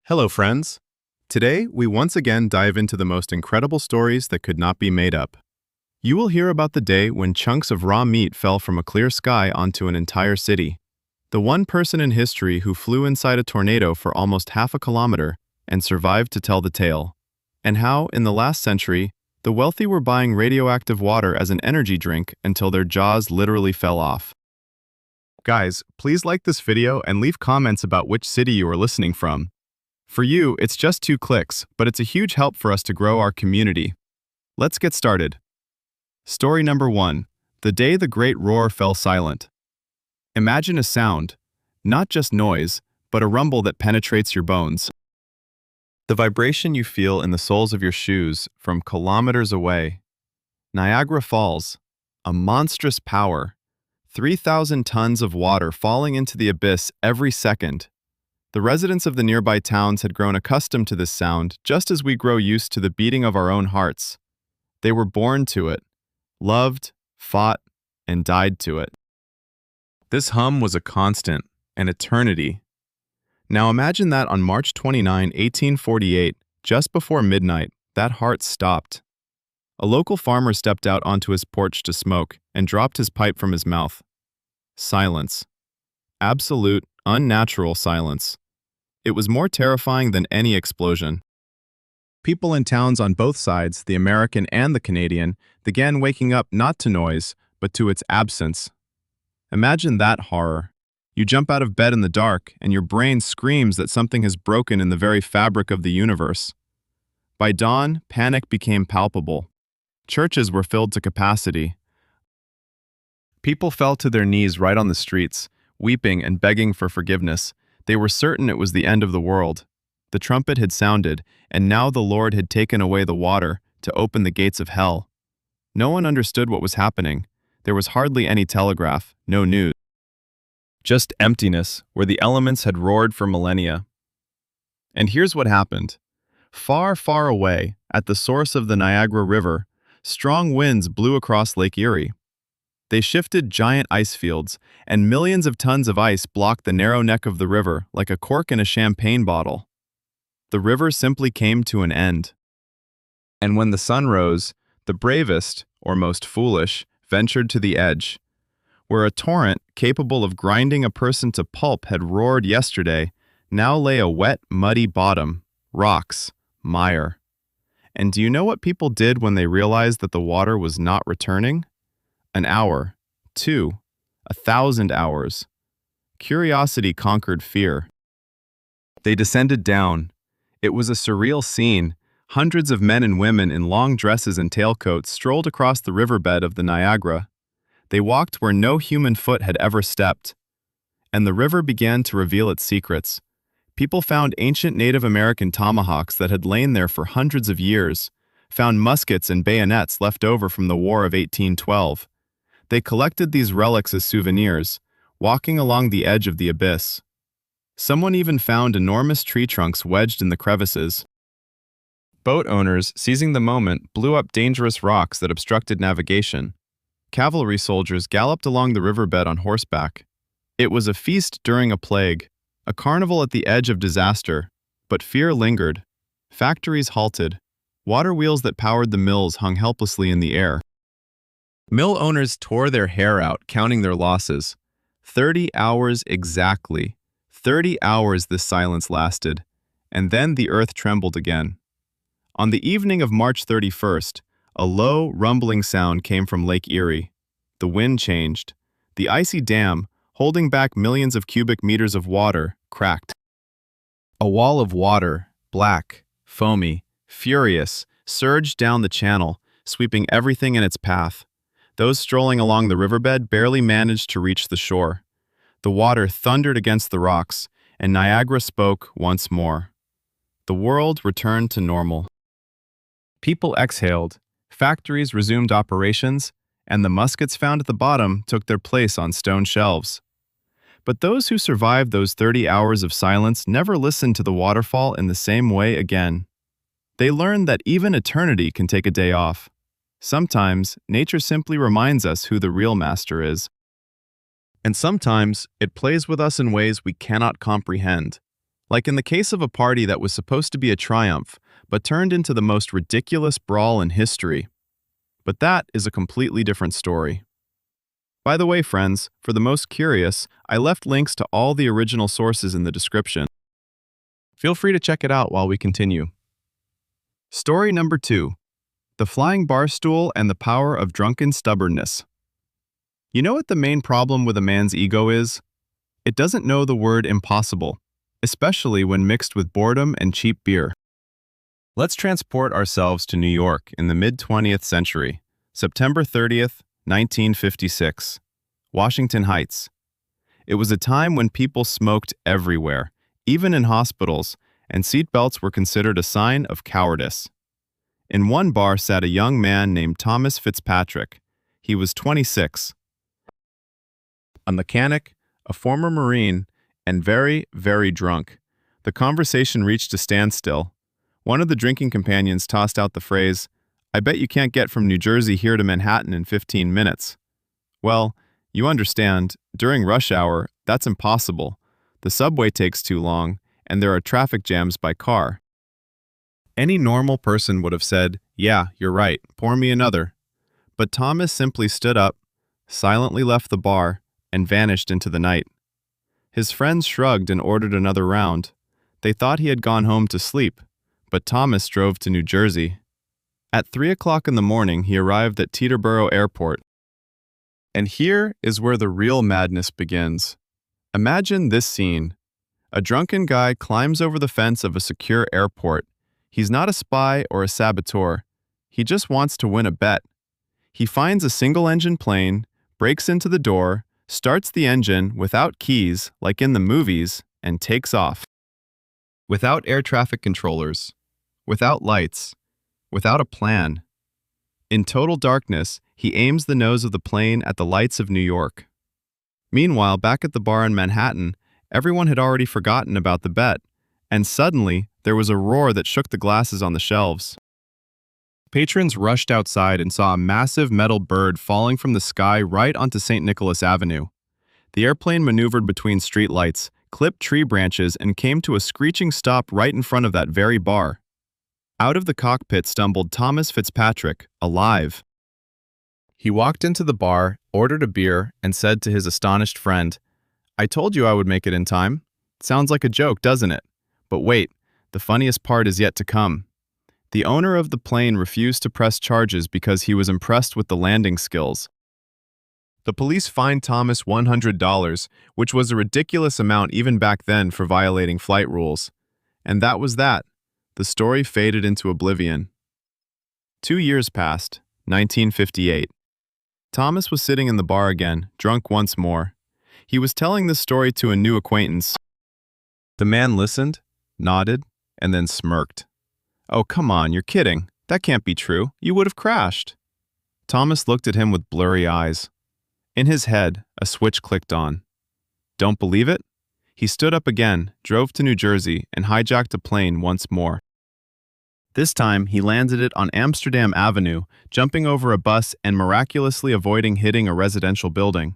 Hello, friends. Today, we once again dive into the most incredible stories that could not be made up. You will hear about the day when chunks of raw meat fell from a clear sky onto an entire city. The one person in history who flew inside a tornado for almost half a kilometer and survived to tell the tale. And how, in the last century, the wealthy were buying radioactive water as an energy drink until their jaws literally fell off. Guys, please like this video and leave comments about which city you are listening from. For you, it's just 2 clicks, but it's a huge help for us to grow our community. Let's get started. Story number 1. The day the great roar fell silent. Imagine a sound, not just noise, but a rumble that penetrates your bones. The vibration you feel in the soles of your shoes from kilometers away. Niagara Falls, a monstrous power. 3,000 tons of water falling into the abyss every second. The residents of the nearby towns had grown accustomed to this sound just as we grow used to the beating of our own hearts. They were born to it, loved, fought, and died to it. This hum was a constant, an eternity. Now imagine that on March 29, 1848, just before midnight, that heart stopped. A local farmer stepped out onto his porch to smoke and dropped his pipe from his mouth. Silence. Absolute, unnatural silence. It was more terrifying than any explosion. People in towns on both sides, the American and the Canadian, began waking up not to noise, but to its absence. Imagine that horror. You jump out of bed in the dark, and your brain screams that something has broken in the very fabric of the universe. By dawn, panic became palpable. Churches were filled to capacity. People fell to their knees right on the streets, weeping and begging for forgiveness. They were certain it was the end of the world. The trumpet had sounded, and now the Lord had taken away the water to open the gates of hell. No one understood what was happening. There was hardly any telegraph, no news. Just emptiness, where the elements had roared for millennia. And here's what happened. Far, far away, at the source of the Niagara River, strong winds blew across Lake Erie. They shifted giant ice fields, and millions of tons of ice blocked the narrow neck of the river like a cork in a champagne bottle. The river simply came to an end. And when the sun rose, the bravest, or most foolish, ventured to the edge. Where a torrent capable of grinding a person to pulp had roared yesterday, now lay a wet, muddy bottom, rocks, mire. And do you know what people did when they realized that the water was not returning? An hour, 2, 1,000 hours. Curiosity conquered fear. They descended down. It was a surreal scene. Hundreds of men and women in long dresses and tailcoats strolled across the riverbed of the Niagara. They walked where no human foot had ever stepped. And the river began to reveal its secrets. People found ancient Native American tomahawks that had lain there for hundreds of years, found muskets and bayonets left over from the War of 1812. They collected these relics as souvenirs, walking along the edge of the abyss. Someone even found enormous tree trunks wedged in the crevices. Boat owners, seizing the moment, blew up dangerous rocks that obstructed navigation. Cavalry soldiers galloped along the riverbed on horseback. It was a feast during a plague, a carnival at the edge of disaster, but fear lingered. Factories halted. Water wheels that powered the mills hung helplessly in the air. Mill owners tore their hair out, counting their losses. 30 hours exactly. 30 hours this silence lasted, and then the earth trembled again. On the evening of March 31st, a low, rumbling sound came from Lake Erie. The wind changed. The icy dam, holding back millions of cubic meters of water, cracked. A wall of water, black, foamy, furious, surged down the channel, sweeping everything in its path. Those strolling along the riverbed barely managed to reach the shore. The water thundered against the rocks, and Niagara spoke once more. The world returned to normal. People exhaled, factories resumed operations, and the muskets found at the bottom took their place on stone shelves. But those who survived those 30 hours of silence never listened to the waterfall in the same way again. They learned that even eternity can take a day off. Sometimes, nature simply reminds us who the real master is. And sometimes, it plays with us in ways we cannot comprehend. Like in the case of a party that was supposed to be a triumph, but turned into the most ridiculous brawl in history. But that is a completely different story. By the way, friends, for the most curious, I left links to all the original sources in the description. Feel free to check it out while we continue. Story number 2. The Flying Bar Stool and the Power of Drunken Stubbornness. You know what the main problem with a man's ego is? It doesn't know the word impossible, especially when mixed with boredom and cheap beer. Let's transport ourselves to New York in the mid-20th century, September 30th, 1956. Washington Heights. It was a time when people smoked everywhere, even in hospitals, and seatbelts were considered a sign of cowardice. In one bar sat a young man named Thomas Fitzpatrick. He was 26. A mechanic, a former Marine, and very, very drunk. The conversation reached a standstill. One of the drinking companions tossed out the phrase, "I bet you can't get from New Jersey here to Manhattan in 15 minutes. Well, you understand, during rush hour, that's impossible. The subway takes too long, and there are traffic jams by car." Any normal person would have said, "Yeah, you're right, pour me another." But Thomas simply stood up, silently left the bar, and vanished into the night. His friends shrugged and ordered another round. They thought he had gone home to sleep, but Thomas drove to New Jersey. At 3 o'clock in the morning, he arrived at Teterboro Airport. And here is where the real madness begins. Imagine this scene. A drunken guy climbs over the fence of a secure airport. He's not a spy or a saboteur. He just wants to win a bet. He finds a single-engine plane, breaks into the door, starts the engine without keys, like in the movies, and takes off. Without air traffic controllers, without lights, without a plan. In total darkness, he aims the nose of the plane at the lights of New York. Meanwhile, back at the bar in Manhattan, everyone had already forgotten about the bet, and suddenly, there was a roar that shook the glasses on the shelves. Patrons rushed outside and saw a massive metal bird falling from the sky right onto St. Nicholas Avenue. The airplane maneuvered between streetlights, clipped tree branches, and came to a screeching stop right in front of that very bar. Out of the cockpit stumbled Thomas Fitzpatrick, alive. He walked into the bar, ordered a beer, and said to his astonished friend, "I told you I would make it in time. Sounds like a joke, doesn't it? But wait, the funniest part is yet to come." The owner of the plane refused to press charges because he was impressed with the landing skills. The police fined Thomas $100, which was a ridiculous amount even back then for violating flight rules. And that was that. The story faded into oblivion. 2 years passed, 1958. Thomas was sitting in the bar again, drunk once more. He was telling this story to a new acquaintance. The man listened, nodded, and then smirked. "Oh, come on, you're kidding. That can't be true. You would have crashed." Thomas looked at him with blurry eyes. In his head, a switch clicked on. Don't believe it? He stood up again, drove to New Jersey, and hijacked a plane once more. This time, he landed it on Amsterdam Avenue, jumping over a bus and miraculously avoiding hitting a residential building.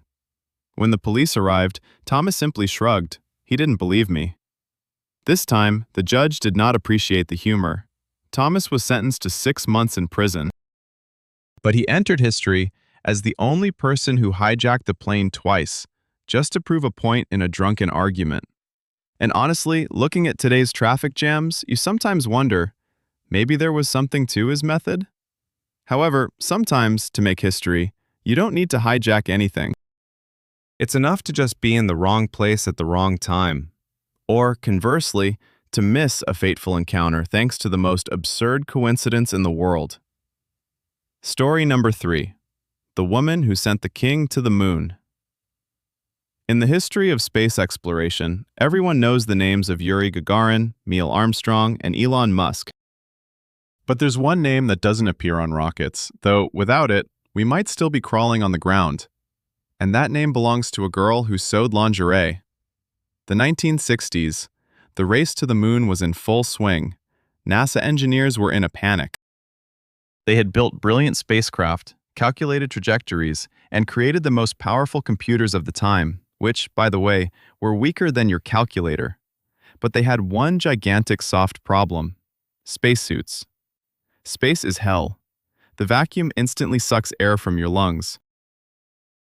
When the police arrived, Thomas simply shrugged. He didn't believe me. This time, the judge did not appreciate the humor. Thomas was sentenced to 6 months in prison. But he entered history as the only person who hijacked the plane twice, just to prove a point in a drunken argument. And honestly, looking at today's traffic jams, you sometimes wonder, maybe there was something to his method? However, sometimes, to make history, you don't need to hijack anything. It's enough to just be in the wrong place at the wrong time. Or, conversely, to miss a fateful encounter thanks to the most absurd coincidence in the world. Story number 3. The Woman Who Sent the King to the Moon. In the history of space exploration, everyone knows the names of Yuri Gagarin, Neil Armstrong, and Elon Musk. But there's one name that doesn't appear on rockets, though without it, we might still be crawling on the ground. And that name belongs to a girl who sewed lingerie. The 1960s. The race to the moon was in full swing. NASA engineers were in a panic. They had built brilliant spacecraft, calculated trajectories, and created the most powerful computers of the time, which, by the way, were weaker than your calculator. But they had one gigantic soft problem: spacesuits. Space is hell. The vacuum instantly sucks air from your lungs.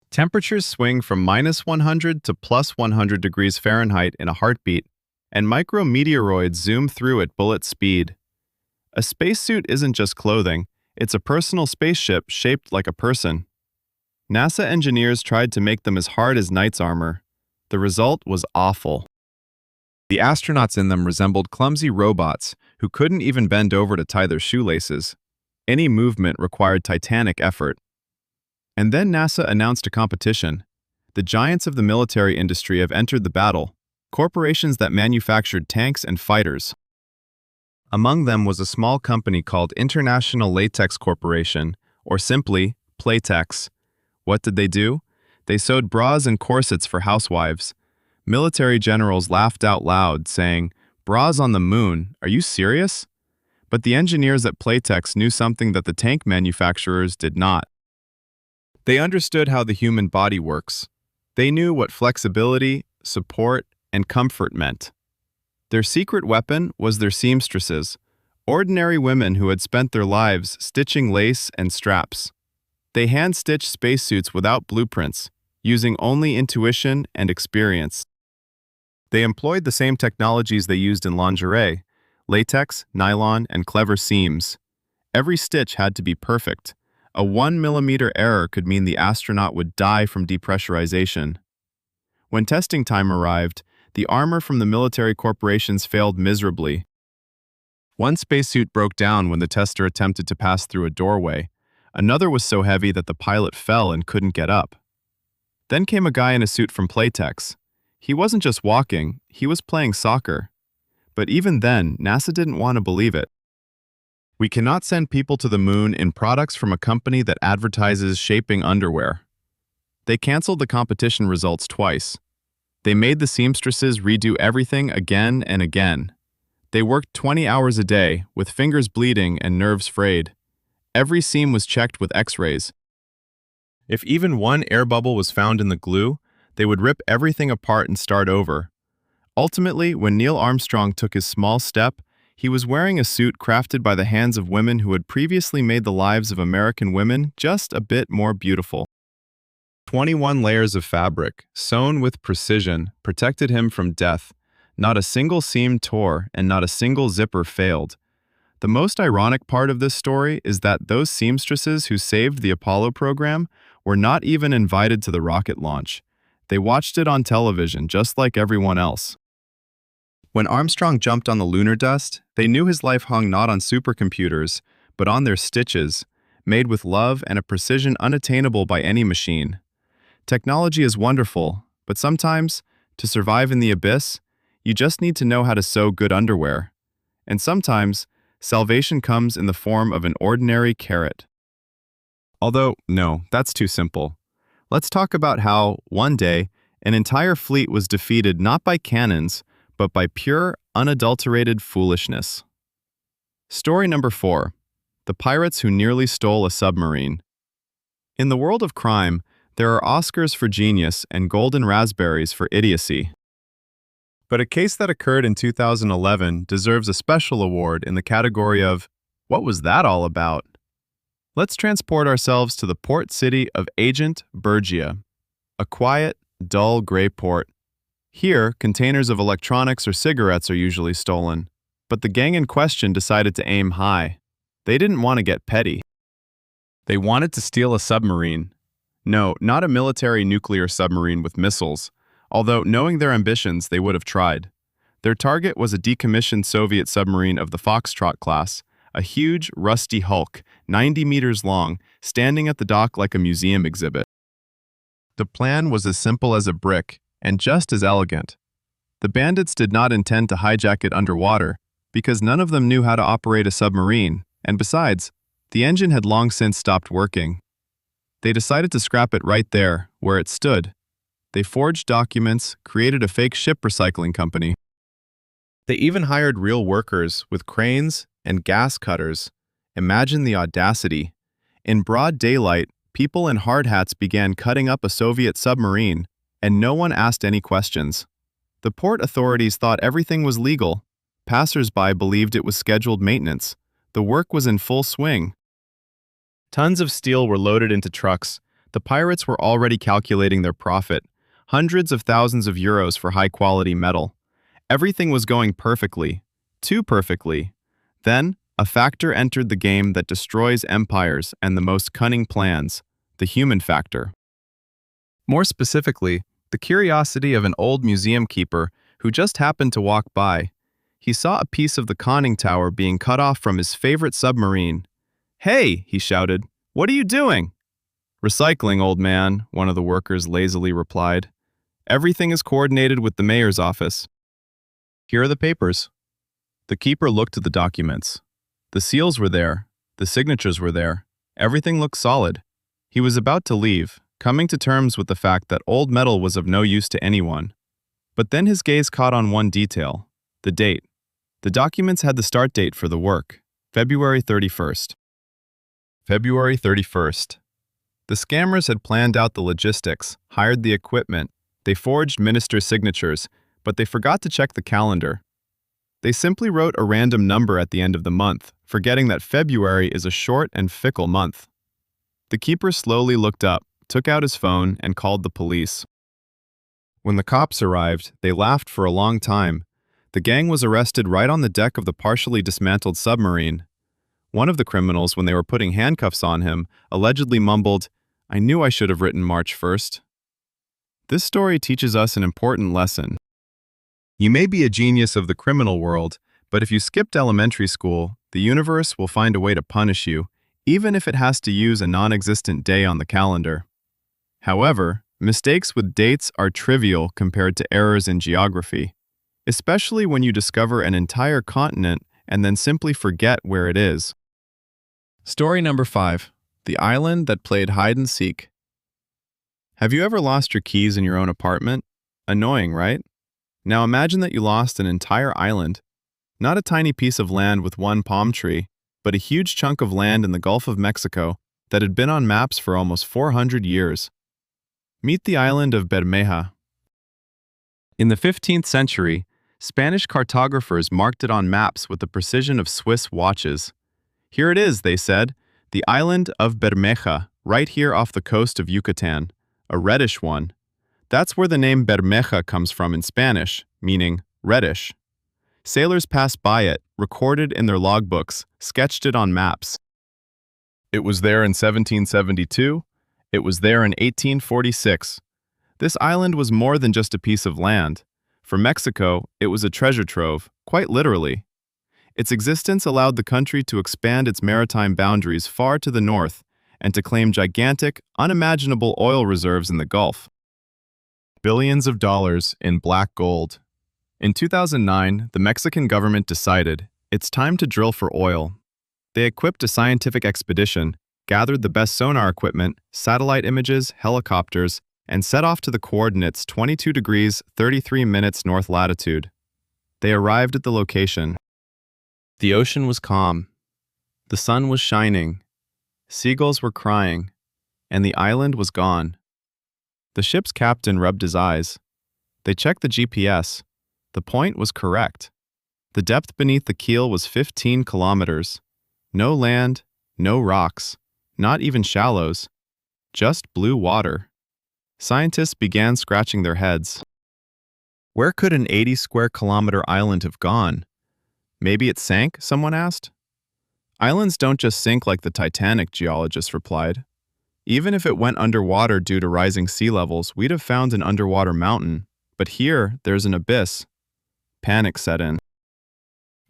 Temperatures swing from -100 to +100 degrees Fahrenheit in a heartbeat, and micrometeoroids zoom through at bullet speed. A spacesuit isn't just clothing, it's a personal spaceship shaped like a person. NASA engineers tried to make them as hard as knight's armor. The result was awful. The astronauts in them resembled clumsy robots who couldn't even bend over to tie their shoelaces. Any movement required titanic effort. And then NASA announced a competition. The giants of the military industry have entered the battle, corporations that manufactured tanks and fighters. Among them was a small company called International Latex Corporation, or simply Playtex. What did they do? They sewed bras and corsets for housewives. Military generals laughed out loud, saying, "Bras on the moon, are you serious?" But the engineers at Playtex knew something that the tank manufacturers did not. They understood how the human body works. They knew what flexibility, support, and comfort meant. Their secret weapon was their seamstresses, ordinary women who had spent their lives stitching lace and straps. They hand-stitched spacesuits without blueprints, using only intuition and experience. They employed the same technologies they used in lingerie: latex, nylon, and clever seams. Every stitch had to be perfect. A 1 mm error could mean the astronaut would die from depressurization. When testing time arrived, the armor from the military corporations failed miserably. One spacesuit broke down when the tester attempted to pass through a doorway. Another was so heavy that the pilot fell and couldn't get up. Then came a guy in a suit from Playtex. He wasn't just walking, he was playing soccer. But even then, NASA didn't want to believe it. We cannot send people to the moon in products from a company that advertises shaping underwear. They canceled the competition results twice. They made the seamstresses redo everything again and again. They worked 20 hours a day, with fingers bleeding and nerves frayed. Every seam was checked with X-rays. If even one air bubble was found in the glue, they would rip everything apart and start over. Ultimately, when Neil Armstrong took his small step, he was wearing a suit crafted by the hands of women who had previously made the lives of American women just a bit more beautiful. 21 layers of fabric, sewn with precision, protected him from death. Not a single seam tore and not a single zipper failed. The most ironic part of this story is that those seamstresses who saved the Apollo program were not even invited to the rocket launch. They watched it on television just like everyone else. When Armstrong jumped on the lunar dust, they knew his life hung not on supercomputers, but on their stitches, made with love and a precision unattainable by any machine. Technology is wonderful, but sometimes, to survive in the abyss, you just need to know how to sew good underwear. And sometimes, salvation comes in the form of an ordinary carrot. Although, no, that's too simple. Let's talk about how, one day, an entire fleet was defeated not by cannons, but by pure, unadulterated foolishness. Story number 4. The Pirates Who Nearly Stole a Submarine. In the world of crime, there are Oscars for genius and golden raspberries for idiocy. But a case that occurred in 2011 deserves a special award in the category of, "What was that all about?" Let's transport ourselves to the port city of Agent Bergia, a quiet, dull gray port. Here, containers of electronics or cigarettes are usually stolen, but the gang in question decided to aim high. They didn't want to get petty. They wanted to steal a submarine. No, not a military nuclear submarine with missiles, although knowing their ambitions, they would have tried. Their target was a decommissioned Soviet submarine of the Foxtrot class, a huge, rusty hulk, 90 meters long, standing at the dock like a museum exhibit. The plan was as simple as a brick, and just as elegant. The bandits did not intend to hijack it underwater, because none of them knew how to operate a submarine, and besides, the engine had long since stopped working. They decided to scrap it right there, where it stood. They forged documents, created a fake ship recycling company. They even hired real workers with cranes and gas cutters. Imagine the audacity. In broad daylight, people in hard hats began cutting up a Soviet submarine, and no one asked any questions. The port authorities thought everything was legal. Passers-by believed it was scheduled maintenance. The work was in full swing. Tons of steel were loaded into trucks. The pirates were already calculating their profit. Hundreds of thousands of euros for high-quality metal. Everything was going perfectly. Too perfectly. Then, a factor entered the game that destroys empires and the most cunning plans, the human factor. More specifically, the curiosity of an old museum keeper who just happened to walk by. He saw a piece of the conning tower being cut off from his favorite submarine. "Hey!" he shouted. "What are you doing?" "Recycling, old man," one of the workers lazily replied. "Everything is coordinated with the mayor's office." "Here are the papers." The keeper looked at the documents. The seals were there. The signatures were there. Everything looked solid. He was about to leave, coming to terms with the fact that old metal was of no use to anyone. But then his gaze caught on one detail: the date. The documents had the start date for the work, February 31st. February 31st. The scammers had planned out the logistics, hired the equipment, they forged ministers' signatures, but they forgot to check the calendar. They simply wrote a random number at the end of the month, forgetting that February is a short and fickle month. The keeper slowly looked up, took out his phone, and called the police. When the cops arrived, they laughed for a long time. The gang was arrested right on the deck of the partially dismantled submarine. One of the criminals, when they were putting handcuffs on him, allegedly mumbled, "I knew I should have written March 1st." This story teaches us an important lesson. You may be a genius of the criminal world, but if you skipped elementary school, the universe will find a way to punish you, even if it has to use a non-existent day on the calendar. However, mistakes with dates are trivial compared to errors in geography, especially when you discover an entire continent and then simply forget where it is. Story number 5. The Island That Played Hide and Seek. Have you ever lost your keys in your own apartment? Annoying, right? Now imagine that you lost an entire island. Not a tiny piece of land with one palm tree, but a huge chunk of land in the Gulf of Mexico that had been on maps for almost 400 years. Meet the island of Bermeja. In the 15th century, Spanish cartographers marked it on maps with the precision of Swiss watches. "Here it is," they said, "the island of Bermeja, right here off the coast of Yucatan, a reddish one. That's where the name Bermeja comes from in Spanish, meaning reddish." Sailors passed by it, recorded in their logbooks, sketched it on maps. It was there in 1772. It was there in 1846. This island was more than just a piece of land. For Mexico, it was a treasure trove, quite literally. Its existence allowed the country to expand its maritime boundaries far to the north and to claim gigantic, unimaginable oil reserves in the Gulf. Billions of dollars in black gold. In 2009, the Mexican government decided it's time to drill for oil. They equipped a scientific expedition, gathered the best sonar equipment, satellite images, helicopters, and set off to the coordinates 22 degrees 33 minutes north latitude. They arrived at the location. The ocean was calm. The sun was shining. Seagulls were crying. And the island was gone. The ship's captain rubbed his eyes. They checked the GPS. The point was correct. The depth beneath the keel was 15 kilometers. No land, no rocks, not even shallows. Just blue water. Scientists began scratching their heads. Where could an 80-square-kilometer island have gone? Maybe it sank, someone asked. Islands don't just sink like the Titanic, geologists replied. Even if it went underwater due to rising sea levels, we'd have found an underwater mountain. But here, there's an abyss. Panic set in.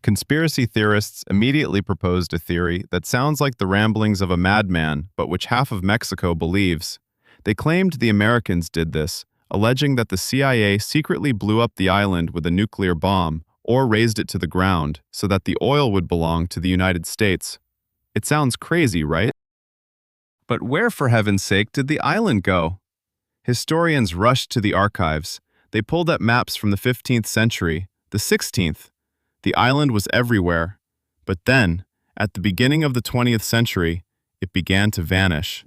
Conspiracy theorists immediately proposed a theory that sounds like the ramblings of a madman, but which half of Mexico believes. They claimed the Americans did this, alleging that the CIA secretly blew up the island with a nuclear bomb or razed it to the ground so that the oil would belong to the United States. It sounds crazy, right? But where, for heaven's sake, did the island go? Historians rushed to the archives. They pulled up maps from the 15th century, the 16th. The island was everywhere. But then, at the beginning of the 20th century, it began to vanish.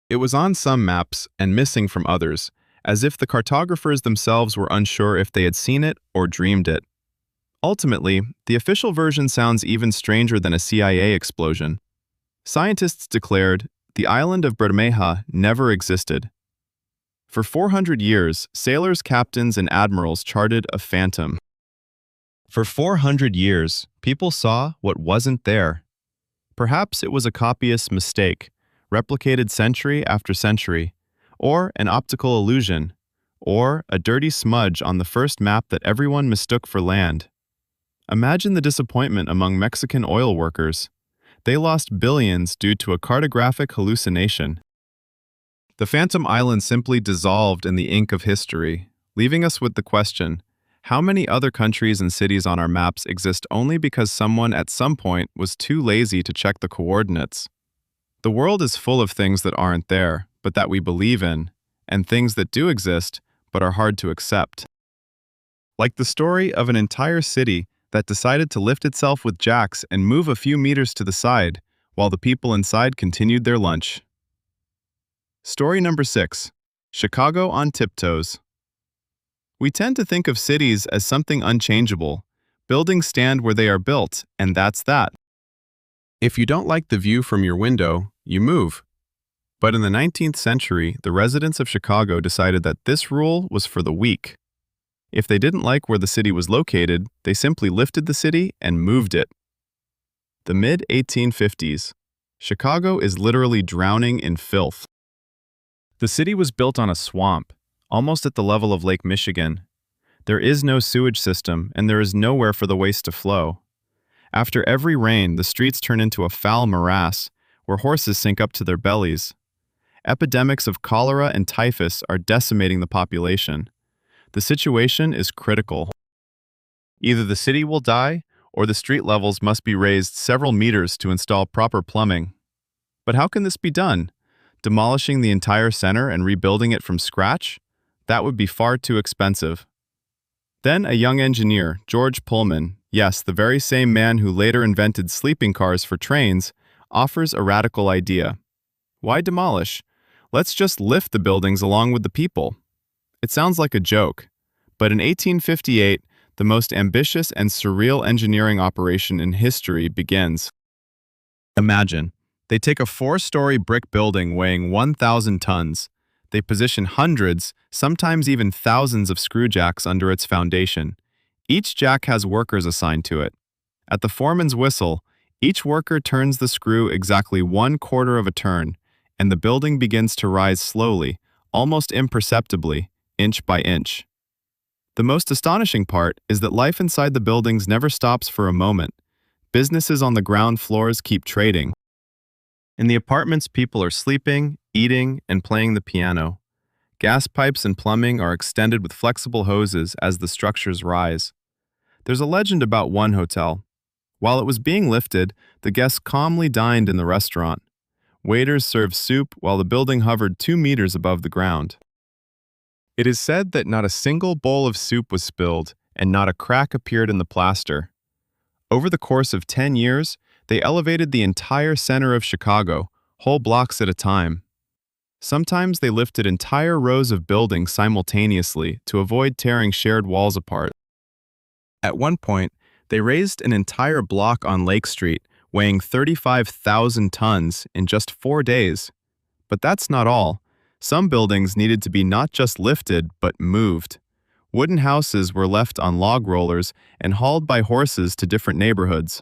It was on some maps and missing from others, as if the cartographers themselves were unsure if they had seen it or dreamed it. Ultimately, the official version sounds even stranger than a CIA explosion. Scientists declared the island of Bermeja never existed. For 400 years, sailors, captains, and admirals charted a phantom. For 400 years, people saw what wasn't there. Perhaps it was a copyist's mistake, replicated century after century, or an optical illusion, or a dirty smudge on the first map that everyone mistook for land. Imagine the disappointment among Mexican oil workers. They lost billions due to a cartographic hallucination. The Phantom Island simply dissolved in the ink of history, leaving us with the question, how many other countries and cities on our maps exist only because someone at some point was too lazy to check the coordinates? The world is full of things that aren't there, but that we believe in, and things that do exist, but are hard to accept. Like the story of an entire city that decided to lift itself with jacks and move a few meters to the side, while the people inside continued their lunch. Story number 6. Chicago on tiptoes. We tend to think of cities as something unchangeable. Buildings stand where they are built, and that's that. If you don't like the view from your window, you move. But in the 19th century, the residents of Chicago decided that this rule was for the weak. If they didn't like where the city was located, they simply lifted the city and moved it. The mid-1850s. Chicago is literally drowning in filth. The city was built on a swamp, almost at the level of Lake Michigan. There is no sewage system, and there is nowhere for the waste to flow. After every rain, the streets turn into a foul morass, where horses sink up to their bellies. Epidemics of cholera and typhus are decimating the population. The situation is critical. Either the city will die, or the street levels must be raised several meters to install proper plumbing. But how can this be done? Demolishing the entire center and rebuilding it from scratch? That would be far too expensive. Then a young engineer, George Pullman, yes, the very same man who later invented sleeping cars for trains, offers a radical idea. Why demolish? Let's just lift the buildings along with the people. It sounds like a joke, but in 1858, the most ambitious and surreal engineering operation in history begins. Imagine, they take a 4-story brick building weighing 1,000 tons. They position hundreds, sometimes even thousands of screw jacks under its foundation. Each jack has workers assigned to it. At the foreman's whistle, each worker turns the screw exactly 1/4 of a turn, and the building begins to rise slowly, almost imperceptibly, inch by inch. The most astonishing part is that life inside the buildings never stops for a moment. Businesses on the ground floors keep trading. In the apartments, people are sleeping, eating, and playing the piano. Gas pipes and plumbing are extended with flexible hoses as the structures rise. There's a legend about one hotel. While it was being lifted, the guests calmly dined in the restaurant. Waiters served soup while the building hovered 2 meters above the ground. It is said that not a single bowl of soup was spilled and not a crack appeared in the plaster. Over the course of 10 years, they elevated the entire center of Chicago, whole blocks at a time. Sometimes they lifted entire rows of buildings simultaneously to avoid tearing shared walls apart. At one point, they raised an entire block on Lake Street, weighing 35,000 tons in just 4 days. But that's not all. Some buildings needed to be not just lifted, but moved. Wooden houses were left on log rollers and hauled by horses to different neighborhoods.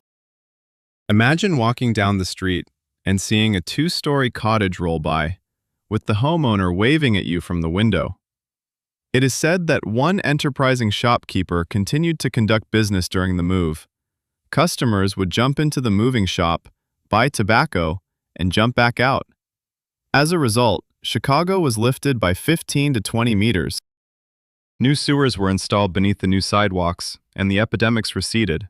Imagine walking down the street and seeing a 2-story cottage roll by, with the homeowner waving at you from the window. It is said that one enterprising shopkeeper continued to conduct business during the move. Customers would jump into the moving shop, buy tobacco, and jump back out. As a result, Chicago was lifted by 15 to 20 meters. New sewers were installed beneath the new sidewalks, and the epidemics receded.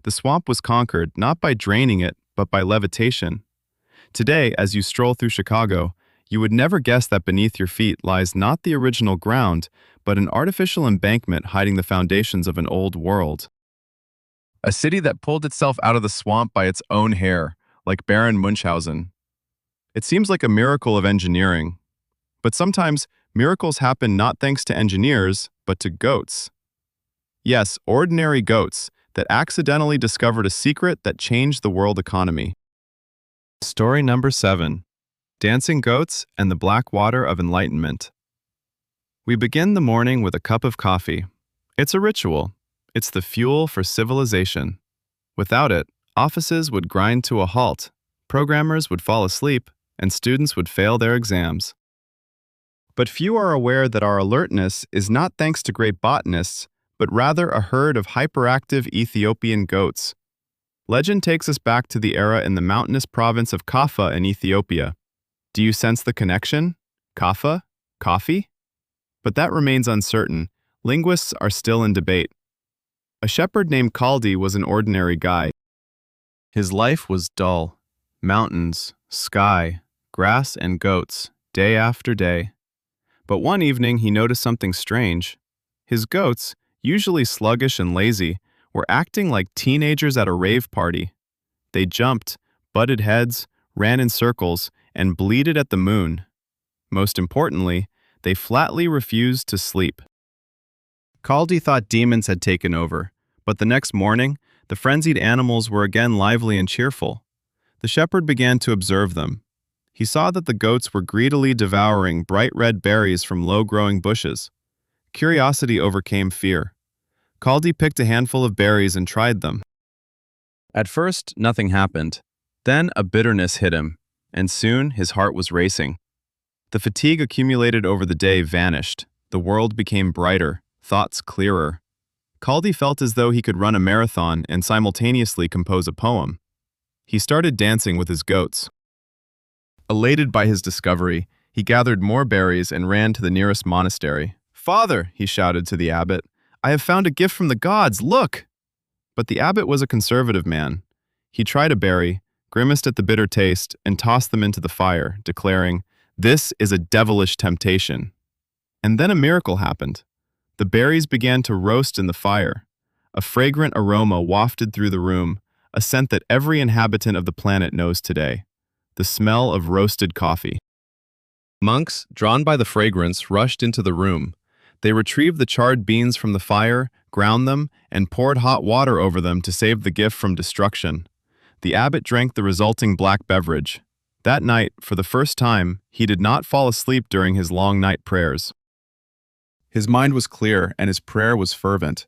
The swamp was conquered not by draining it, but by levitation. Today, as you stroll through Chicago, you would never guess that beneath your feet lies not the original ground, but an artificial embankment hiding the foundations of an old world. A city that pulled itself out of the swamp by its own hair, like Baron Munchausen. It seems like a miracle of engineering. But sometimes, Miracles happen not thanks to engineers, but to goats. Yes, ordinary goats that accidentally discovered a secret that changed the world economy. Story number 7. Dancing Goats and the Black Water of Enlightenment. We begin the morning with a cup of coffee. It's a ritual. It's the fuel for civilization. Without it, offices would grind to a halt, programmers would fall asleep, and students would fail their exams. But few are aware that our alertness is not thanks to great botanists, but rather a herd of hyperactive Ethiopian goats. Legend takes us back to the era in the mountainous province of Kaffa in Ethiopia. Do you sense the connection? Kaffa? Coffee? But that remains uncertain. Linguists are still in debate. A shepherd named Kaldi was an ordinary guy. His life was dull. Mountains, sky, grass, and goats, day after day. But one evening he noticed something strange. His goats, usually sluggish and lazy, were acting like teenagers at a rave party. They jumped, butted heads, ran in circles, and bleated at the moon. Most importantly, they flatly refused to sleep. Kaldi thought demons had taken over, but the next morning, the frenzied animals were again lively and cheerful. The shepherd began to observe them. He saw that the goats were greedily devouring bright red berries from low-growing bushes. Curiosity overcame fear. Kaldi picked a handful of berries and tried them. At first, nothing happened. Then a bitterness hit him, and soon his heart was racing. The fatigue accumulated over the day vanished. The world became brighter, thoughts clearer. Kaldi felt as though he could run a marathon and simultaneously compose a poem. He started dancing with his goats. Elated by his discovery, he gathered more berries and ran to the nearest monastery. "Father," he shouted to the abbot, "I have found a gift from the gods, look!" But the abbot was a conservative man. He tried a berry, grimaced at the bitter taste, and tossed them into the fire, declaring, "This is a devilish temptation." And then a miracle happened. The berries began to roast in the fire. A fragrant aroma wafted through the room, a scent that every inhabitant of the planet knows today. The smell of roasted coffee. Monks, drawn by the fragrance, rushed into the room. They retrieved the charred beans from the fire, ground them, and poured hot water over them to save the gift from destruction. The abbot drank the resulting black beverage. That night, for the first time, he did not fall asleep during his long night prayers. His mind was clear and his prayer was fervent.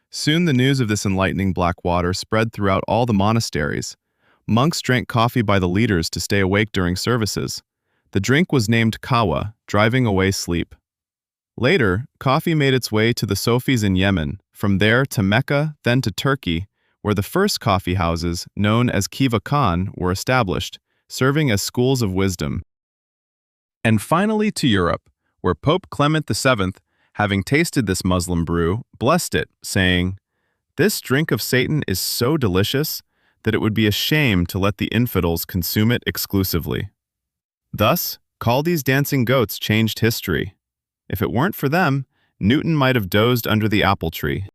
Soon the news of this enlightening black water spread throughout all the monasteries. Monks drank coffee by the liters to stay awake during services. The drink was named kawa, driving away sleep. Later, coffee made its way to the Sofis in Yemen, from there to Mecca, then to Turkey, where the first coffee houses, known as Kiva Khan, were established, serving as schools of wisdom. And finally to Europe, where Pope Clement VII, having tasted this Muslim brew, blessed it, saying, "This drink of Satan is so delicious that it would be a shame to let the infidels consume it exclusively." Thus, Kaldi's dancing goats changed history. If it weren't for them, Newton might have dozed under the apple tree.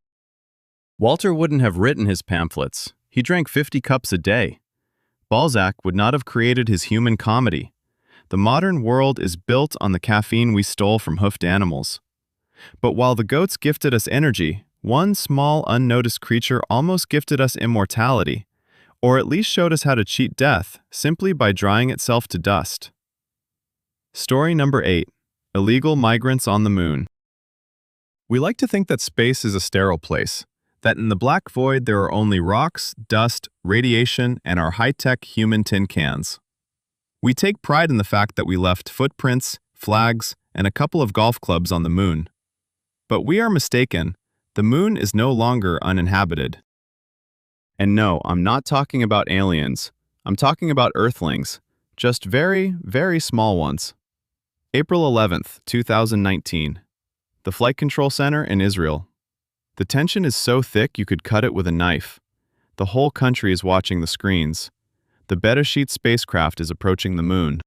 Walter wouldn't have written his pamphlets. He drank 50 cups a day. Balzac would not have created his human comedy. The modern world is built on the caffeine we stole from hoofed animals. But while the goats gifted us energy, one small, unnoticed creature almost gifted us immortality, or at least showed us how to cheat death simply by drying itself to dust. Story number 8. Illegal migrants on the moon. We like to think that space is a sterile place, that in the black void there are only rocks, dust, radiation, and our high-tech human tin cans. We take pride in the fact that we left footprints, flags, and a couple of golf clubs on the moon. But we are mistaken. The moon is no longer uninhabited. And no, I'm not talking about aliens. I'm talking about Earthlings, just very, very small ones. April 11th, 2019. The Flight Control Center in Israel. The tension is so thick you could cut it with a knife. The whole country is watching the screens. The Beresheet spacecraft is approaching the moon.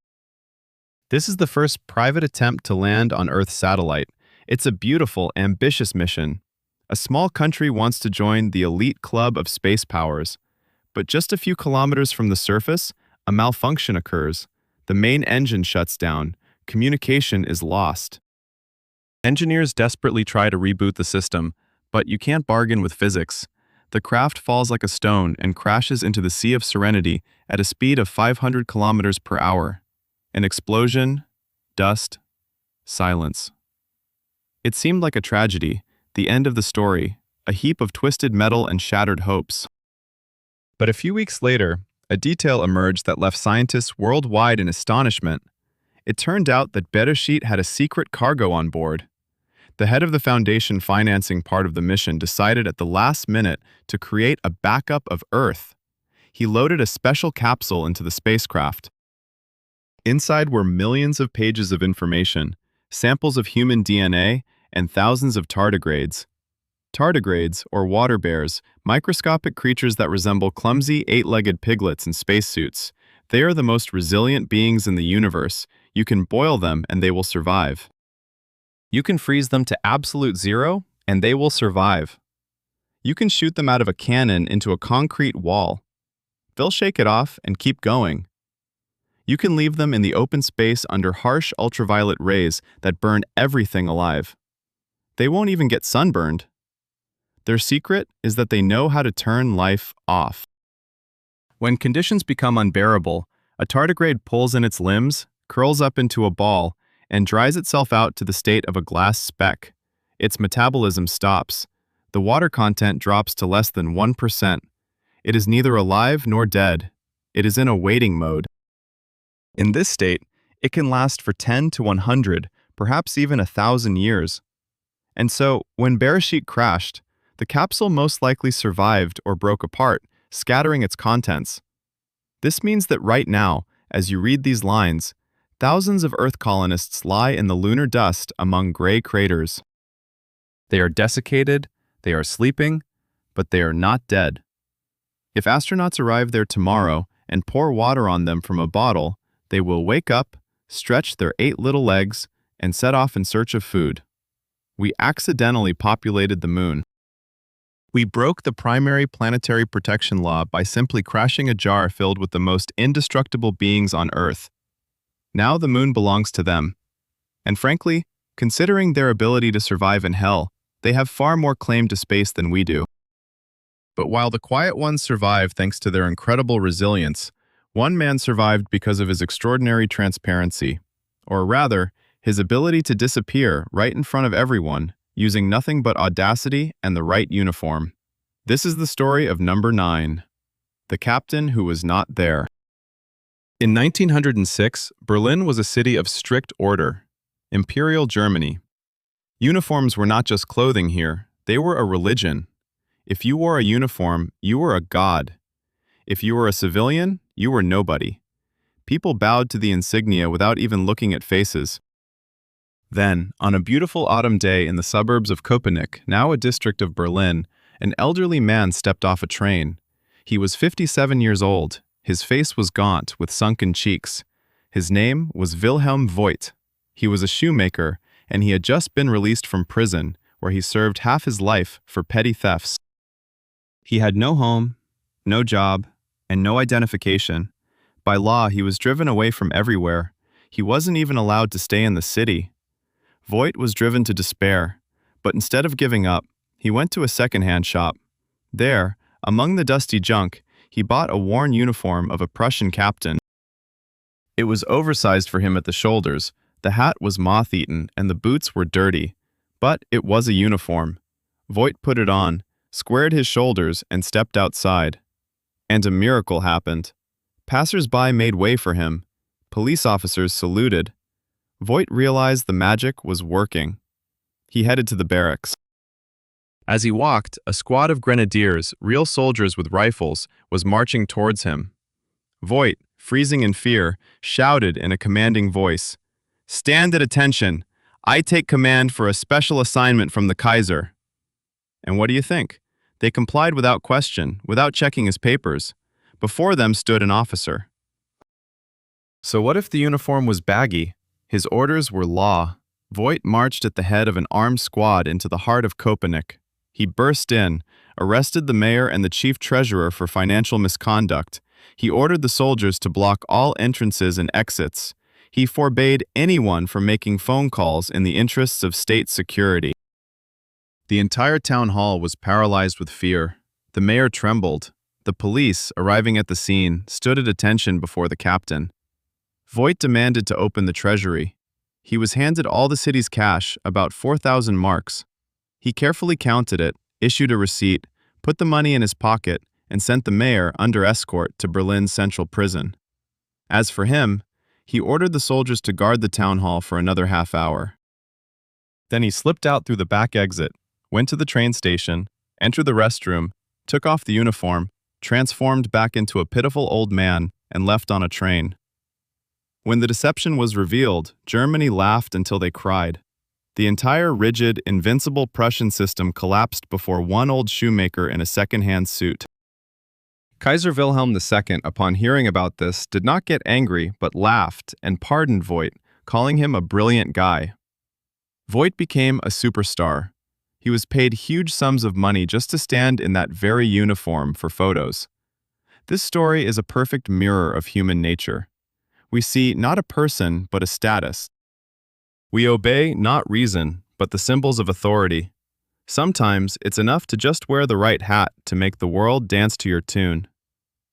This is the first private attempt to land on Earth's satellite. It's a beautiful, ambitious mission. A small country wants to join the elite club of space powers. But just a few kilometers from the surface, a malfunction occurs. The main engine shuts down. Communication is lost. Engineers desperately try to reboot the system, but you can't bargain with physics. The craft falls like a stone and crashes into the Sea of Serenity at a speed of 500 kilometers per hour. An explosion, dust, silence. It seemed like a tragedy, the end of the story, a heap of twisted metal and shattered hopes. But a few weeks later, a detail emerged that left scientists worldwide in astonishment. It turned out that Beresheet had a secret cargo on board. The head of the Foundation financing part of the mission decided at the last minute to create a backup of Earth. He loaded a special capsule into the spacecraft. Inside were millions of pages of information, samples of human DNA, and thousands of tardigrades. Tardigrades, or water bears, microscopic creatures that resemble clumsy, eight-legged piglets in spacesuits. They are the most resilient beings in the universe. You can boil them and they will survive. You can freeze them to absolute zero and they will survive. You can shoot them out of a cannon into a concrete wall. They'll shake it off and keep going. You can leave them in the open space under harsh ultraviolet rays that burn everything alive. They won't even get sunburned. Their secret is that they know how to turn life off. When conditions become unbearable, a tardigrade pulls in its limbs, curls up into a ball, and dries itself out to the state of a glass speck. Its metabolism stops. The water content drops to less than 1%. It is neither alive nor dead. It is in a waiting mode. In this state, it can last for 10 to 100, perhaps even 1,000 years. And so, when Beresheet crashed, the capsule most likely survived or broke apart, scattering its contents. This means that right now, as you read these lines, thousands of Earth colonists lie in the lunar dust among gray craters. They are desiccated, they are sleeping, but they are not dead. If astronauts arrive there tomorrow and pour water on them from a bottle, they will wake up, stretch their 8 little legs, and set off in search of food. We accidentally populated the moon. We broke the primary planetary protection law by simply crashing a jar filled with the most indestructible beings on Earth. Now the moon belongs to them. And frankly, considering their ability to survive in hell, they have far more claim to space than we do. But while the quiet ones survive thanks to their incredible resilience, one man survived because of his extraordinary transparency, or rather, his ability to disappear right in front of everyone, using nothing but audacity and the right uniform. This is the story of number 9, the captain who was not there. In 1906, Berlin was a city of strict order, Imperial Germany. Uniforms were not just clothing here, they were a religion. If you wore a uniform, you were a god. If you were a civilian, you were nobody. People bowed to the insignia without even looking at faces. Then, on a beautiful autumn day in the suburbs of Köpenick, now a district of Berlin, an elderly man stepped off a train. He was 57 years old. His face was gaunt, with sunken cheeks. His name was Wilhelm Voigt. He was a shoemaker, and he had just been released from prison, where he served half his life for petty thefts. He had no home, no job, and no identification. By law, he was driven away from everywhere. He wasn't even allowed to stay in the city. Voigt was driven to despair, but instead of giving up, he went to a second-hand shop. There, among the dusty junk, he bought a worn uniform of a Prussian captain. It was oversized for him at the shoulders, the hat was moth-eaten, and the boots were dirty. But it was a uniform. Voigt put it on, squared his shoulders, and stepped outside. And a miracle happened. Passers-by made way for him. Police officers saluted. Voigt realized the magic was working. He headed to the barracks. As he walked, a squad of grenadiers, real soldiers with rifles, was marching towards him. Voigt, freezing in fear, shouted in a commanding voice, "Stand at attention! I take command for a special assignment from the Kaiser." And what do you think? They complied without question, without checking his papers. Before them stood an officer. So what if the uniform was baggy? His orders were law. Voigt marched at the head of an armed squad into the heart of Köpenick. He burst in, arrested the mayor and the chief treasurer for financial misconduct. He ordered the soldiers to block all entrances and exits. He forbade anyone from making phone calls in the interests of state security. The entire town hall was paralyzed with fear. The mayor trembled. The police, arriving at the scene, stood at attention before the captain. Voigt demanded to open the treasury. He was handed all the city's cash, about 4,000 marks. He carefully counted it, issued a receipt, put the money in his pocket, and sent the mayor under escort to Berlin's central prison. As for him, he ordered the soldiers to guard the town hall for another half hour. Then he slipped out through the back exit, went to the train station, entered the restroom, took off the uniform, transformed back into a pitiful old man, and left on a train. When the deception was revealed, Germany laughed until they cried. The entire rigid, invincible Prussian system collapsed before one old shoemaker in a second-hand suit. Kaiser Wilhelm II, upon hearing about this, did not get angry but laughed and pardoned Voigt, calling him a brilliant guy. Voigt became a superstar. He was paid huge sums of money just to stand in that very uniform for photos. This story is a perfect mirror of human nature. We see not a person, but a status. We obey not reason, but the symbols of authority. Sometimes it's enough to just wear the right hat to make the world dance to your tune.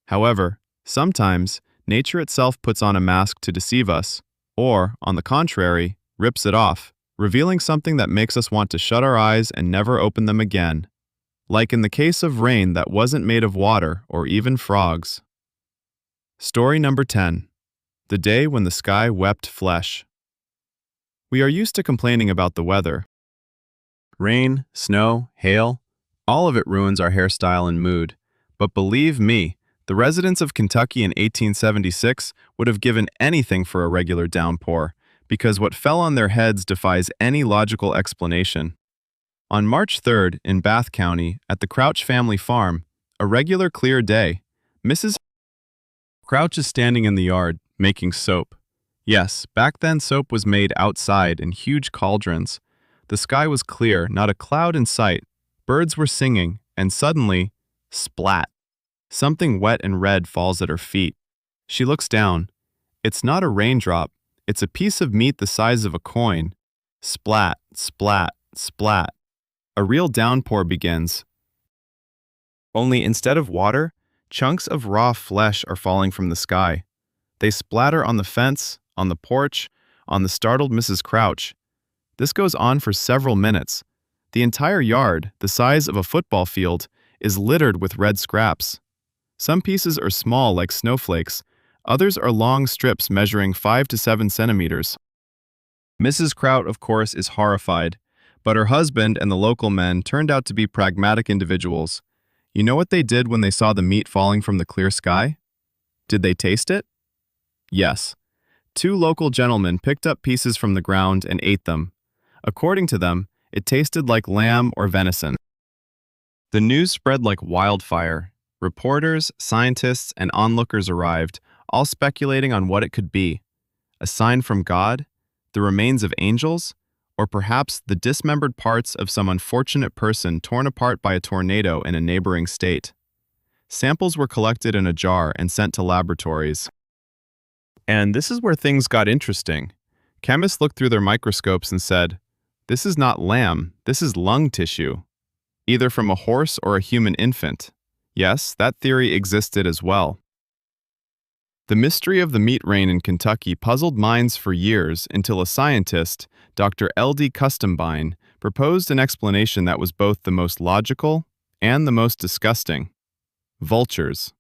However, sometimes nature itself puts on a mask to deceive us, or, on the contrary, rips it off, revealing something that makes us want to shut our eyes and never open them again. Like in the case of rain that wasn't made of water or even frogs. Story number 10. The day when the sky wept flesh. We are used to complaining about the weather. Rain, snow, hail, all of it ruins our hairstyle and mood. But believe me, the residents of Kentucky in 1876 would have given anything for a regular downpour, because what fell on their heads defies any logical explanation. On March 3rd, in Bath County, at the Crouch family farm, a regular clear day, Mrs. Crouch is standing in the yard, making soap. Yes, back then soap was made outside in huge cauldrons. The sky was clear, not a cloud in sight. Birds were singing, and suddenly, splat! Something wet and red falls at her feet. She looks down. It's not a raindrop. It's a piece of meat the size of a coin. Splat, splat, splat. A real downpour begins. Only instead of water, chunks of raw flesh are falling from the sky. They splatter on the fence, on the porch, on the startled Mrs. Crouch. This goes on for several minutes. The entire yard, the size of a football field, is littered with red scraps. Some pieces are small like snowflakes, others are long strips measuring 5 to 7 centimeters. Mrs. Crouch, of course, is horrified, but her husband and the local men turned out to be pragmatic individuals. You know what they did when they saw the meat falling from the clear sky? Did they taste it? Yes. 2 local gentlemen picked up pieces from the ground and ate them. According to them, it tasted like lamb or venison. The news spread like wildfire. Reporters, scientists, and onlookers arrived, all speculating on what it could be. A sign from God? The remains of angels? Or perhaps the dismembered parts of some unfortunate person torn apart by a tornado in a neighboring state. Samples were collected in a jar and sent to laboratories. And this is where things got interesting. Chemists looked through their microscopes and said, "This is not lamb, this is lung tissue, either from a horse or a human infant." Yes, that theory existed as well. The mystery of the meat rain in Kentucky puzzled minds for years until a scientist, Dr. L.D. Custombein, proposed an explanation that was both the most logical and the most disgusting. Vultures.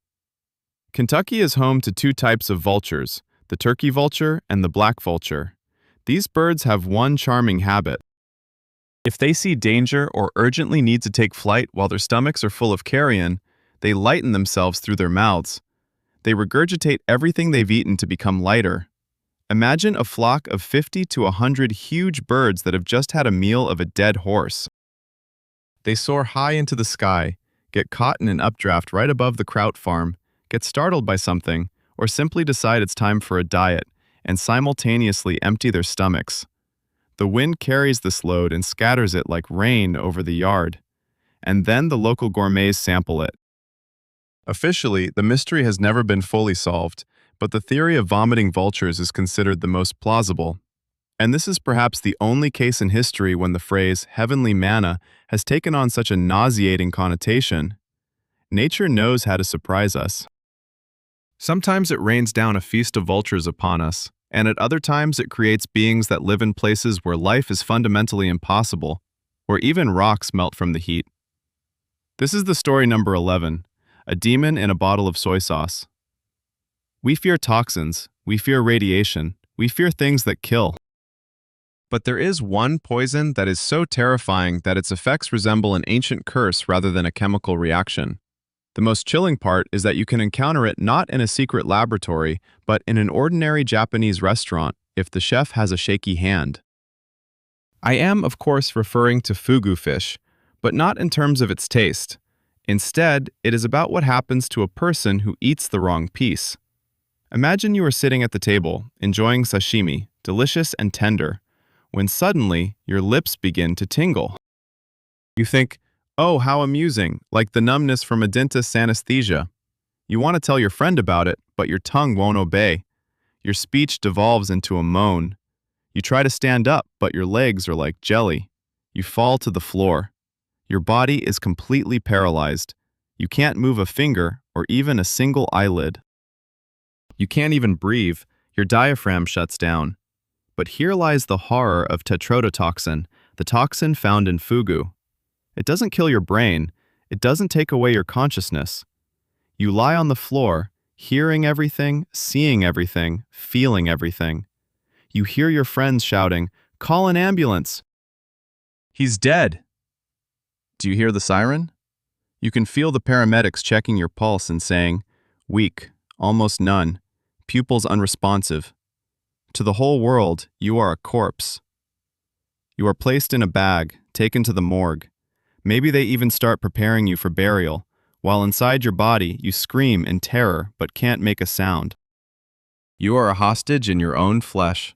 Kentucky is home to 2 types of vultures, the turkey vulture and the black vulture. These birds have one charming habit. If they see danger or urgently need to take flight while their stomachs are full of carrion, they lighten themselves through their mouths. They regurgitate everything they've eaten to become lighter. Imagine a flock of 50 to 100 huge birds that have just had a meal of a dead horse. They soar high into the sky, get caught in an updraft right above the Crouch farm, get startled by something, or simply decide it's time for a diet, and simultaneously empty their stomachs. The wind carries this load and scatters it like rain over the yard. And then the local gourmets sample it. Officially, the mystery has never been fully solved, but the theory of vomiting vultures is considered the most plausible. And this is perhaps the only case in history when the phrase heavenly manna has taken on such a nauseating connotation. Nature knows how to surprise us. Sometimes it rains down a feast of vultures upon us, and at other times it creates beings that live in places where life is fundamentally impossible, or even rocks melt from the heat. This is the story number 11, a demon in a bottle of soy sauce. We fear toxins, we fear radiation, we fear things that kill. But there is one poison that is so terrifying that its effects resemble an ancient curse rather than a chemical reaction. The most chilling part is that you can encounter it not in a secret laboratory, but in an ordinary Japanese restaurant if the chef has a shaky hand. I am, of course, referring to fugu fish, but not in terms of its taste. Instead, it is about what happens to a person who eats the wrong piece. Imagine you are sitting at the table, enjoying sashimi, delicious and tender, when suddenly your lips begin to tingle. You think, oh, how amusing, like the numbness from a dentist's anesthesia. You want to tell your friend about it, but your tongue won't obey. Your speech devolves into a moan. You try to stand up, but your legs are like jelly. You fall to the floor. Your body is completely paralyzed. You can't move a finger or even a single eyelid. You can't even breathe. Your diaphragm shuts down. But here lies the horror of tetrodotoxin, the toxin found in fugu. It doesn't kill your brain. It doesn't take away your consciousness. You lie on the floor, hearing everything, seeing everything, feeling everything. You hear your friends shouting, "Call an ambulance!" He's dead. Do you hear the siren? You can feel the paramedics checking your pulse and saying, weak, almost none, pupils unresponsive. To the whole world, you are a corpse. You are placed in a bag, taken to the morgue. Maybe they even start preparing you for burial, while inside your body you scream in terror but can't make a sound. You are a hostage in your own flesh.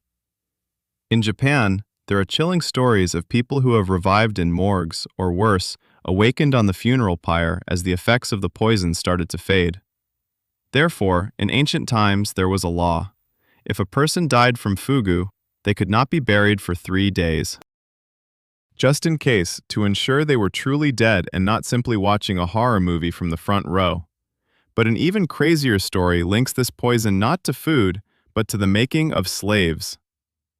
In Japan, there are chilling stories of people who have revived in morgues, or worse, awakened on the funeral pyre as the effects of the poison started to fade. Therefore, in ancient times there was a law. If a person died from fugu, they could not be buried for 3 days. Just in case, to ensure they were truly dead and not simply watching a horror movie from the front row. But an even crazier story links this poison not to food, but to the making of slaves.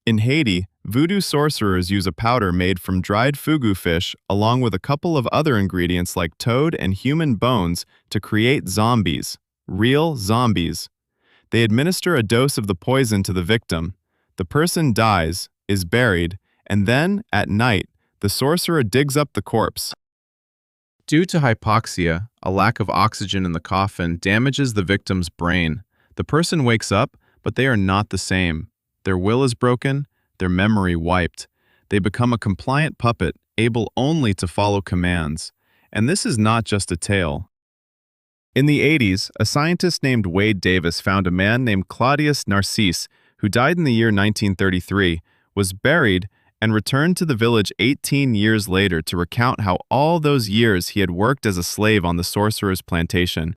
In Haiti, voodoo sorcerers use a powder made from dried fugu fish along with a couple of other ingredients like toad and human bones to create zombies, real zombies. They administer a dose of the poison to the victim. The person dies, is buried, and then, at night, the sorcerer digs up the corpse. Due to hypoxia, a lack of oxygen in the coffin damages the victim's brain. The person wakes up, but they are not the same. Their will is broken, their memory wiped. They become a compliant puppet, able only to follow commands. And this is not just a tale. In the 80s, a scientist named Wade Davis found a man named Claudius Narcisse, who died in the year 1933, was buried, and returned to the village 18 years later to recount how all those years he had worked as a slave on the sorcerer's plantation.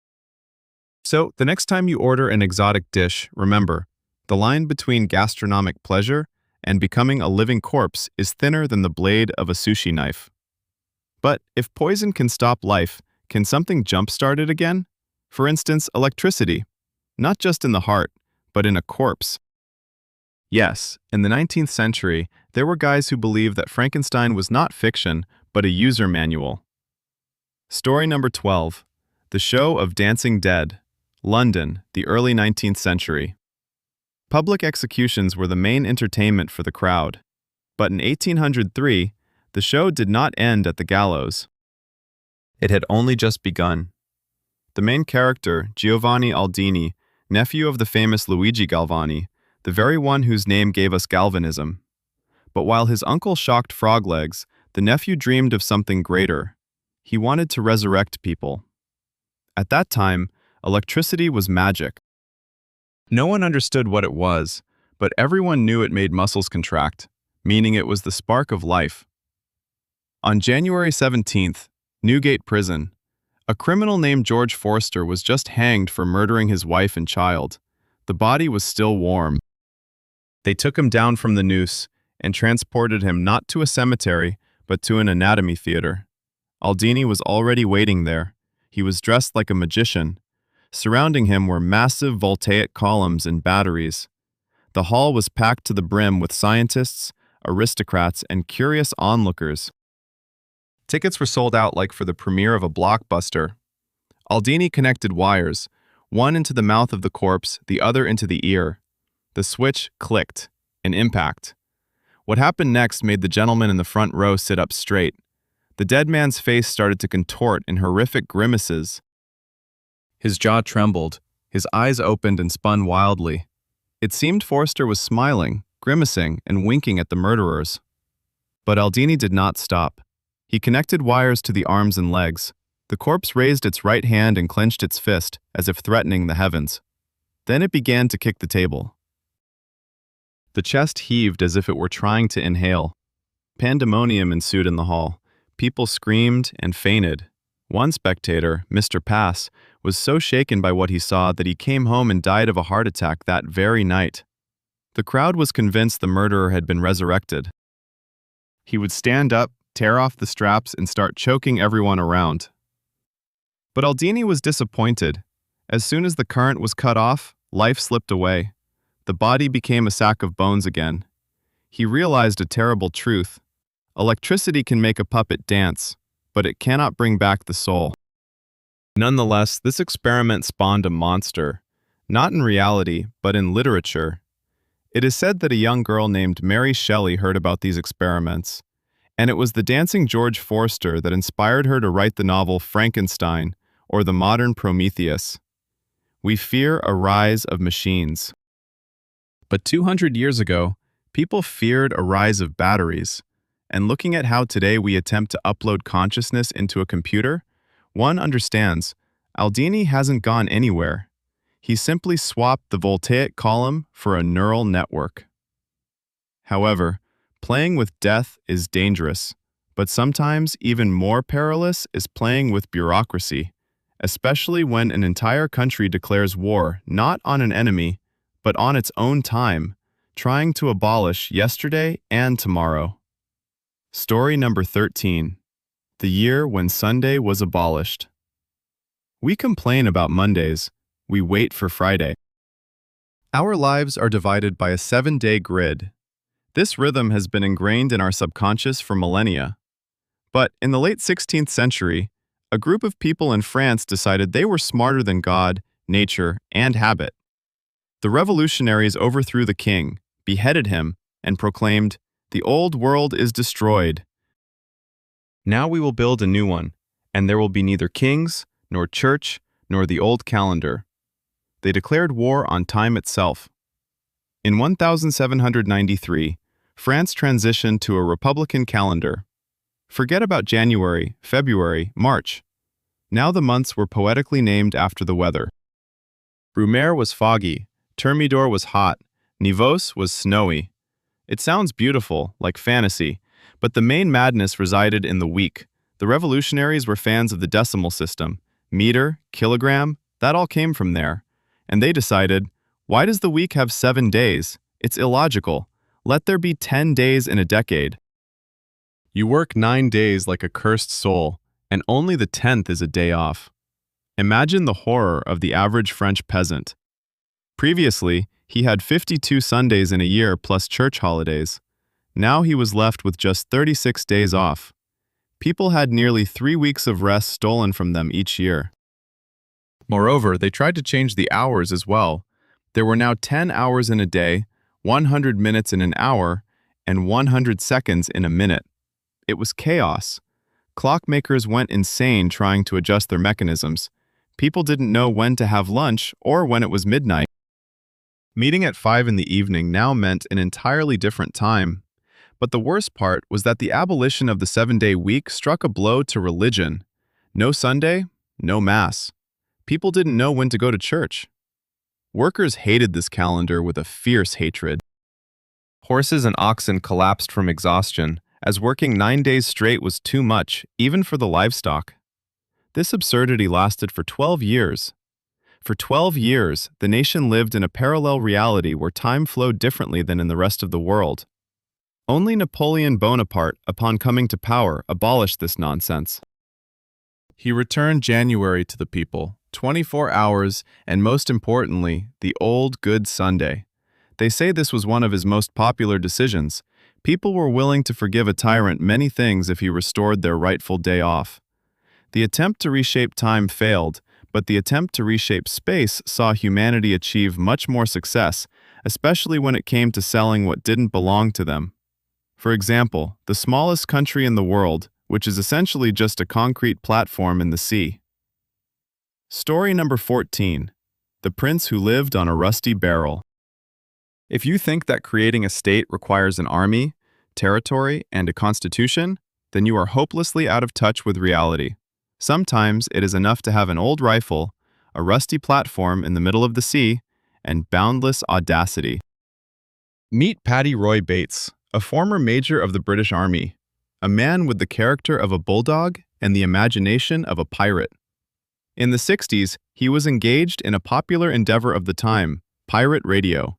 So, the next time you order an exotic dish, remember, the line between gastronomic pleasure and becoming a living corpse is thinner than the blade of a sushi knife. But if poison can stop life, can something jumpstart it again? For instance, electricity. Not just in the heart, but in a corpse. Yes, in the 19th century, there were guys who believed that Frankenstein was not fiction, but a user manual. Story number 12. The Show of Dancing Dead. London, the early 19th century. Public executions were the main entertainment for the crowd. But in 1803, the show did not end at the gallows. It had only just begun. The main character, Giovanni Aldini, nephew of the famous Luigi Galvani, the very one whose name gave us galvanism. But while his uncle shocked frog legs, the nephew dreamed of something greater. He wanted to resurrect people. At that time, electricity was magic. No one understood what it was, but everyone knew it made muscles contract, meaning it was the spark of life. On January 17th, Newgate Prison, a criminal named George Forster was just hanged for murdering his wife and child. The body was still warm. They took him down from the noose and transported him not to a cemetery, but to an anatomy theater. Aldini was already waiting there. He was dressed like a magician. Surrounding him were massive voltaic columns and batteries. The hall was packed to the brim with scientists, aristocrats, and curious onlookers. Tickets were sold out like for the premiere of a blockbuster. Aldini connected wires, one into the mouth of the corpse, the other into the ear. The switch clicked. An impact. What happened next made the gentleman in the front row sit up straight. The dead man's face started to contort in horrific grimaces. His jaw trembled, his eyes opened and spun wildly. It seemed Forster was smiling, grimacing, and winking at the murderers. But Aldini did not stop. He connected wires to the arms and legs. The corpse raised its right hand and clenched its fist, as if threatening the heavens. Then it began to kick the table. The chest heaved as if it were trying to inhale. Pandemonium ensued in the hall. People screamed and fainted. One spectator, Mr. Pass, was so shaken by what he saw that he came home and died of a heart attack that very night. The crowd was convinced the murderer had been resurrected. He would stand up, tear off the straps, and start choking everyone around. But Aldini was disappointed. As soon as the current was cut off, life slipped away. The body became a sack of bones again. He realized a terrible truth. Electricity can make a puppet dance, but it cannot bring back the soul. Nonetheless, this experiment spawned a monster, not in reality, but in literature. It is said that a young girl named Mary Shelley heard about these experiments, and it was the dancing George Forster that inspired her to write the novel Frankenstein, or the modern Prometheus. We fear a rise of machines. But 200 years ago, people feared a rise of batteries. And looking at how today we attempt to upload consciousness into a computer, one understands Aldini hasn't gone anywhere. He simply swapped the voltaic column for a neural network. However, playing with death is dangerous, but sometimes even more perilous is playing with bureaucracy, especially when an entire country declares war not on an enemy, but on its own time, trying to abolish yesterday and tomorrow. Story number 13. The year when Sunday was abolished. We complain about Mondays. We wait for Friday. Our lives are divided by a 7-day grid. This rhythm has been ingrained in our subconscious for millennia. But in the late 16th century, a group of people in France decided they were smarter than God, nature, and habit. The revolutionaries overthrew the king, beheaded him, and proclaimed, "The old world is destroyed. Now we will build a new one, and there will be neither kings, nor church, nor the old calendar." They declared war on time itself. In 1793, France transitioned to a republican calendar. Forget about January, February, March. Now the months were poetically named after the weather. Brumaire was foggy, Thermidor was hot, Nivelles was snowy. It sounds beautiful, like fantasy, but the main madness resided in the week. The revolutionaries were fans of the decimal system. Meter, kilogram, that all came from there. And they decided, why does the week have 7 days? It's illogical. Let there be 10 days in a decade. You work 9 days like a cursed soul, and only the 10th is a day off. Imagine the horror of the average French peasant. Previously, he had 52 Sundays in a year plus church holidays. Now he was left with just 36 days off. People had nearly 3 weeks of rest stolen from them each year. Moreover, they tried to change the hours as well. There were now 10 hours in a day, 100 minutes in an hour, and 100 seconds in a minute. It was chaos. Clockmakers went insane trying to adjust their mechanisms. People didn't know when to have lunch or when it was midnight. Meeting at 5 in the evening now meant an entirely different time. But the worst part was that the abolition of the 7-day week struck a blow to religion. No Sunday, no Mass. People didn't know when to go to church. Workers hated this calendar with a fierce hatred. Horses and oxen collapsed from exhaustion, as working 9 days straight was too much, even for the livestock. This absurdity lasted for 12 years. For 12 years, the nation lived in a parallel reality where time flowed differently than in the rest of the world. Only Napoleon Bonaparte, upon coming to power, abolished this nonsense. He returned January to the people, 24 hours, and most importantly, the old good Sunday. They say this was one of his most popular decisions. People were willing to forgive a tyrant many things if he restored their rightful day off. The attempt to reshape time failed, but the attempt to reshape space saw humanity achieve much more success, especially when it came to selling what didn't belong to them. For example, the smallest country in the world, which is essentially just a concrete platform in the sea. Story number 14. The Prince Who Lived on a Rusty Barrel. If you think that creating a state requires an army, territory, and a constitution, then you are hopelessly out of touch with reality. Sometimes it is enough to have an old rifle, a rusty platform in the middle of the sea, and boundless audacity. Meet Paddy Roy Bates, a former major of the British Army, a man with the character of a bulldog and the imagination of a pirate. In the 60s, he was engaged in a popular endeavor of the time, pirate radio.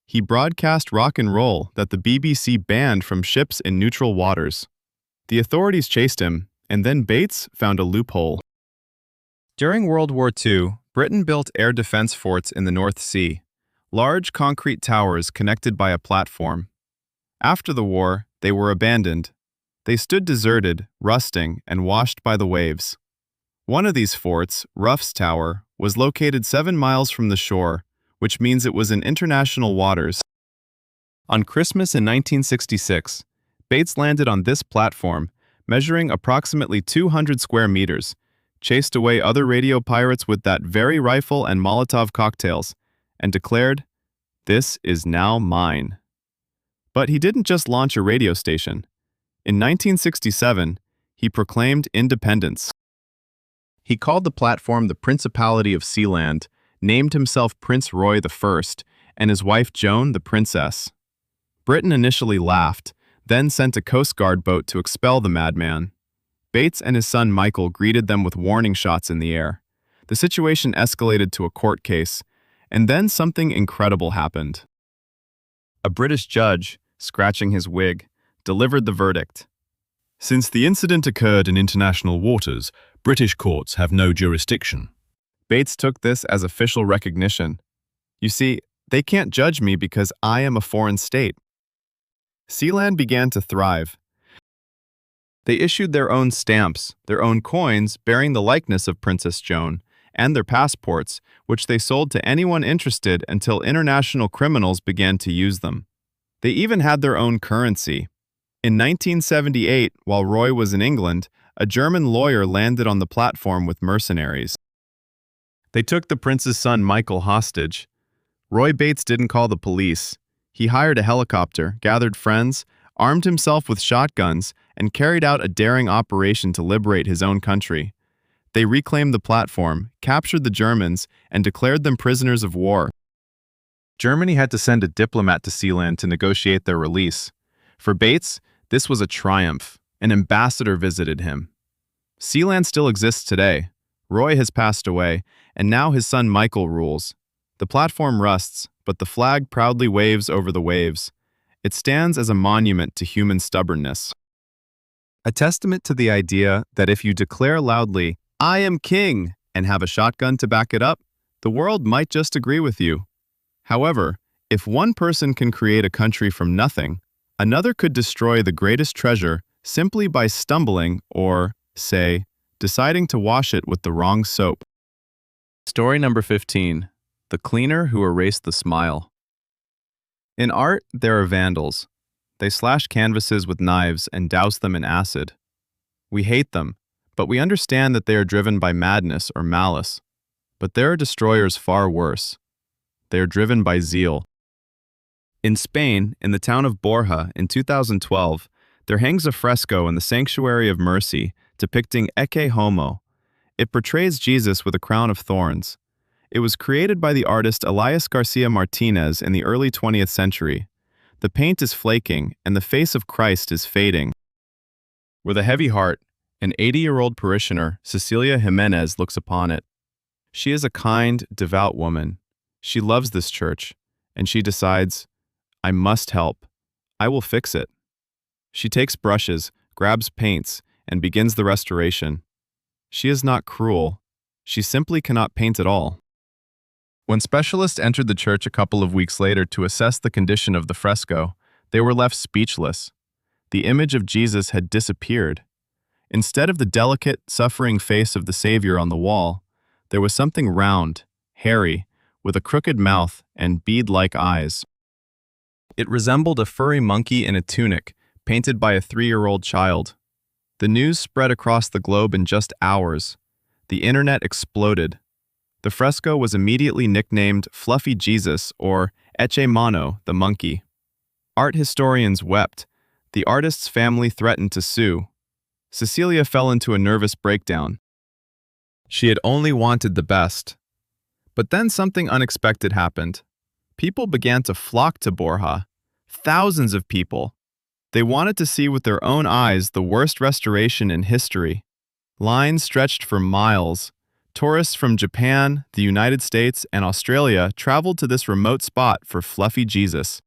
He broadcast rock and roll that the BBC banned from ships in neutral waters. The authorities chased him, and then Bates found a loophole. During World War II, Britain built air defense forts in the North Sea, large concrete towers connected by a platform. After the war, they were abandoned. They stood deserted, rusting, and washed by the waves. One of these forts, Ruff's Tower, was located 7 miles from the shore, which means it was in international waters. On Christmas in 1966, Bates landed on this platform, measuring approximately 200 square meters, chased away other radio pirates with that very rifle and Molotov cocktails, and declared, "This is now mine." But he didn't just launch a radio station. In 1967, he proclaimed independence. He called the platform the Principality of Sealand, named himself Prince Roy I, and his wife Joan the Princess. Britain initially laughed, then sent a Coast Guard boat to expel the madman. Bates and his son Michael greeted them with warning shots in the air. The situation escalated to a court case, and then something incredible happened. A British judge, scratching his wig, delivered the verdict. Since the incident occurred in international waters, British courts have no jurisdiction. Bates took this as official recognition. You see, they can't judge me because I am a foreign state. Sealand began to thrive. They issued their own stamps, their own coins bearing the likeness of Princess Joan, and their passports, which they sold to anyone interested until international criminals began to use them. They even had their own currency. In 1978, while Roy was in England, a German lawyer landed on the platform with mercenaries. They took the prince's son Michael hostage. Roy Bates didn't call the police. He hired a helicopter, gathered friends, armed himself with shotguns, and carried out a daring operation to liberate his own country. They reclaimed the platform, captured the Germans, and declared them prisoners of war. Germany had to send a diplomat to Sealand to negotiate their release. For Bates, this was a triumph. An ambassador visited him. Sealand still exists today. Roy has passed away, and now his son Michael rules. The platform rusts, but the flag proudly waves over the waves. It stands as a monument to human stubbornness. A testament to the idea that if you declare loudly, "I am king," and have a shotgun to back it up, the world might just agree with you. However, if one person can create a country from nothing, another could destroy the greatest treasure simply by stumbling or, say, deciding to wash it with the wrong soap. Story number 15. The Cleaner Who Erased the Smile. In art, there are vandals. They slash canvases with knives and douse them in acid. We hate them, but we understand that they are driven by madness or malice. But there are destroyers far worse. They are driven by zeal. In Spain, in the town of Borja in 2012, there hangs a fresco in the Sanctuary of Mercy depicting Ecce Homo. It portrays Jesus with a crown of thorns. It was created by the artist Elias Garcia Martinez in the early 20th century. The paint is flaking, and the face of Christ is fading. With a heavy heart, an 80-year-old parishioner, Cecilia Jimenez, looks upon it. She is a kind, devout woman. She loves this church, and she decides, I must help. I will fix it. She takes brushes, grabs paints, and begins the restoration. She is not cruel. She simply cannot paint at all. When specialists entered the church a couple of weeks later to assess the condition of the fresco, they were left speechless. The image of Jesus had disappeared. Instead of the delicate, suffering face of the Savior on the wall, there was something round, hairy, with a crooked mouth and bead-like eyes. It resembled a furry monkey in a tunic, painted by a 3-year-old child. The news spread across the globe in just hours. The internet exploded. The fresco was immediately nicknamed Fluffy Jesus or Ecce Mano, the monkey. Art historians wept. The artist's family threatened to sue. Cecilia fell into a nervous breakdown. She had only wanted the best. But then something unexpected happened. People began to flock to Borja. Thousands of people. They wanted to see with their own eyes the worst restoration in history. Lines stretched for miles. Tourists from Japan, the United States, and Australia traveled to this remote spot for Fluffy Jesus.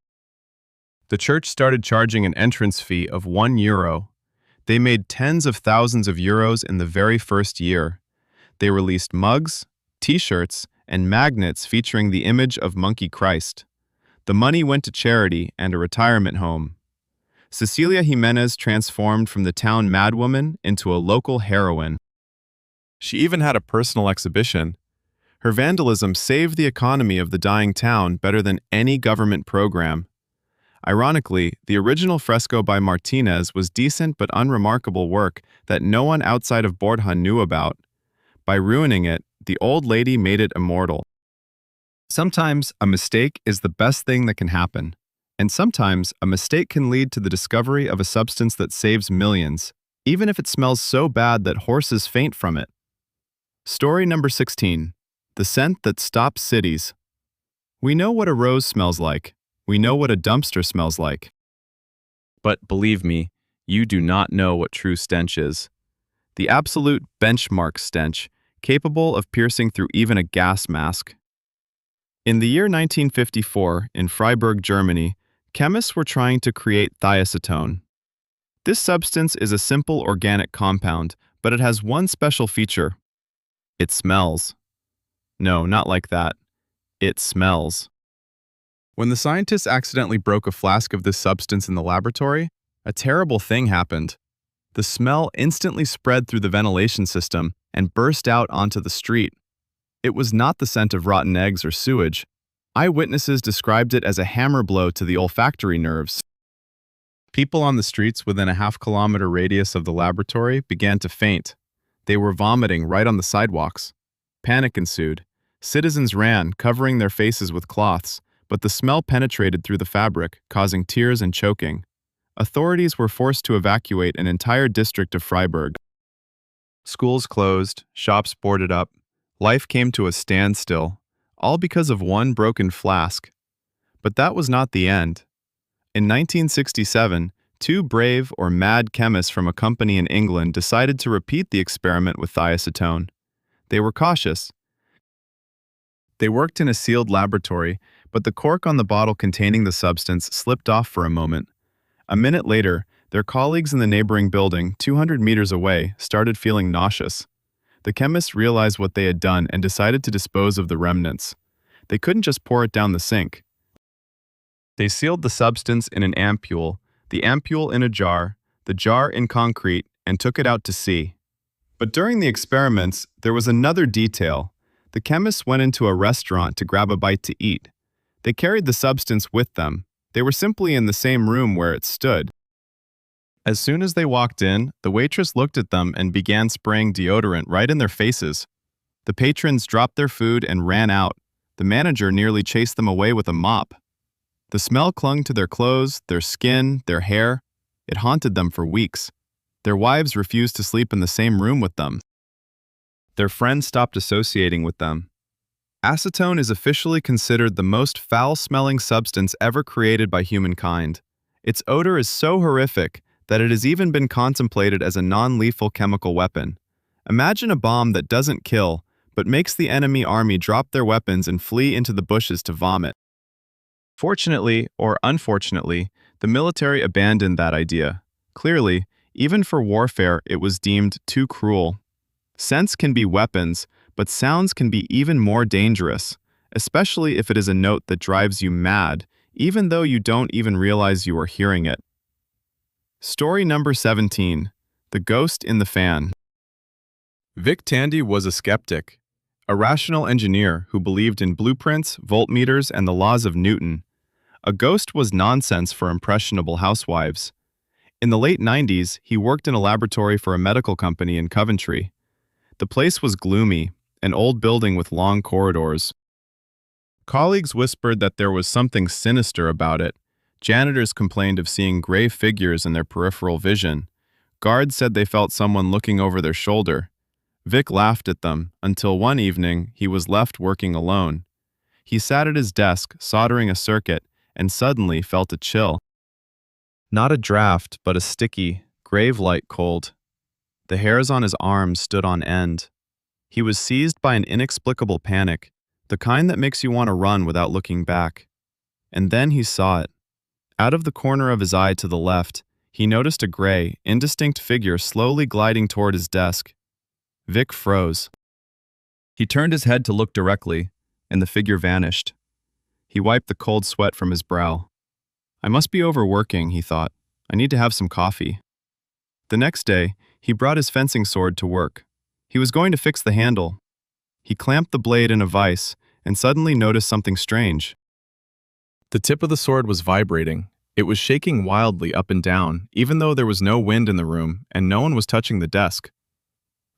The church started charging an entrance fee of €1. They made tens of thousands of euros in the very first year. They released mugs, t-shirts, and magnets featuring the image of Monkey Christ. The money went to charity and a retirement home. Cecilia Jimenez transformed from the town madwoman into a local heroine. She even had a personal exhibition. Her vandalism saved the economy of the dying town better than any government program. Ironically, the original fresco by Martinez was decent but unremarkable work that no one outside of Borja knew about. By ruining it, the old lady made it immortal. Sometimes a mistake is the best thing that can happen. And sometimes a mistake can lead to the discovery of a substance that saves millions, even if it smells so bad that horses faint from it. Story number 16. The scent that stops cities. We know what a rose smells like. We know what a dumpster smells like. But believe me, you do not know what true stench is. The absolute benchmark stench, capable of piercing through even a gas mask. In the year 1954, in Freiburg, Germany, chemists were trying to create thiacetone. This substance is a simple organic compound, but it has one special feature. It smells. No, not like that. It smells. When the scientists accidentally broke a flask of this substance in the laboratory, a terrible thing happened. The smell instantly spread through the ventilation system and burst out onto the street. It was not the scent of rotten eggs or sewage. Eyewitnesses described it as a hammer blow to the olfactory nerves. People on the streets within a half-kilometer radius of the laboratory began to faint. They were vomiting right on the sidewalks. Panic ensued. Citizens ran, covering their faces with cloths, but the smell penetrated through the fabric, causing tears and choking. Authorities were forced to evacuate an entire district of Freiburg. Schools closed, shops boarded up. Life came to a standstill, all because of one broken flask. But that was not the end. In 1967, two brave or mad chemists from a company in England decided to repeat the experiment with thiacetone. They were cautious. They worked in a sealed laboratory, but the cork on the bottle containing the substance slipped off for a moment. A minute later, their colleagues in the neighboring building, 200 meters away, started feeling nauseous. The chemists realized what they had done and decided to dispose of the remnants. They couldn't just pour it down the sink. They sealed the substance in an ampule, the ampule in a jar, the jar in concrete, and took it out to sea. But during the experiments, there was another detail. The chemists went into a restaurant to grab a bite to eat. They carried the substance with them. They were simply in the same room where it stood. As soon as they walked in, the waitress looked at them and began spraying deodorant right in their faces. The patrons dropped their food and ran out. The manager nearly chased them away with a mop. The smell clung to their clothes, their skin, their hair. It haunted them for weeks. Their wives refused to sleep in the same room with them. Their friends stopped associating with them. Acetone is officially considered the most foul-smelling substance ever created by humankind. Its odor is so horrific that it has even been contemplated as a non-lethal chemical weapon. Imagine a bomb that doesn't kill, but makes the enemy army drop their weapons and flee into the bushes to vomit. Fortunately, or unfortunately, the military abandoned that idea. Clearly, even for warfare, it was deemed too cruel. Scents can be weapons, but sounds can be even more dangerous, especially if it is a note that drives you mad, even though you don't even realize you are hearing it. Story number 17. The Ghost in the Fan. Vic Tandy was a skeptic, a rational engineer who believed in blueprints, voltmeters, and the laws of Newton. A ghost was nonsense for impressionable housewives. In the late 90s, he worked in a laboratory for a medical company in Coventry. The place was gloomy, an old building with long corridors. Colleagues whispered that there was something sinister about it. Janitors complained of seeing gray figures in their peripheral vision. Guards said they felt someone looking over their shoulder. Vic laughed at them, until one evening he was left working alone. He sat at his desk, soldering a circuit, and suddenly felt a chill. Not a draft, but a sticky, grave-like cold. The hairs on his arms stood on end. He was seized by an inexplicable panic, the kind that makes you want to run without looking back. And then he saw it. Out of the corner of his eye to the left, he noticed a gray, indistinct figure slowly gliding toward his desk. Vic froze. He turned his head to look directly, and the figure vanished. He wiped the cold sweat from his brow. I must be overworking, he thought. I need to have some coffee. The next day, he brought his fencing sword to work. He was going to fix the handle. He clamped the blade in a vise and suddenly noticed something strange. The tip of the sword was vibrating. It was shaking wildly up and down, even though there was no wind in the room and no one was touching the desk.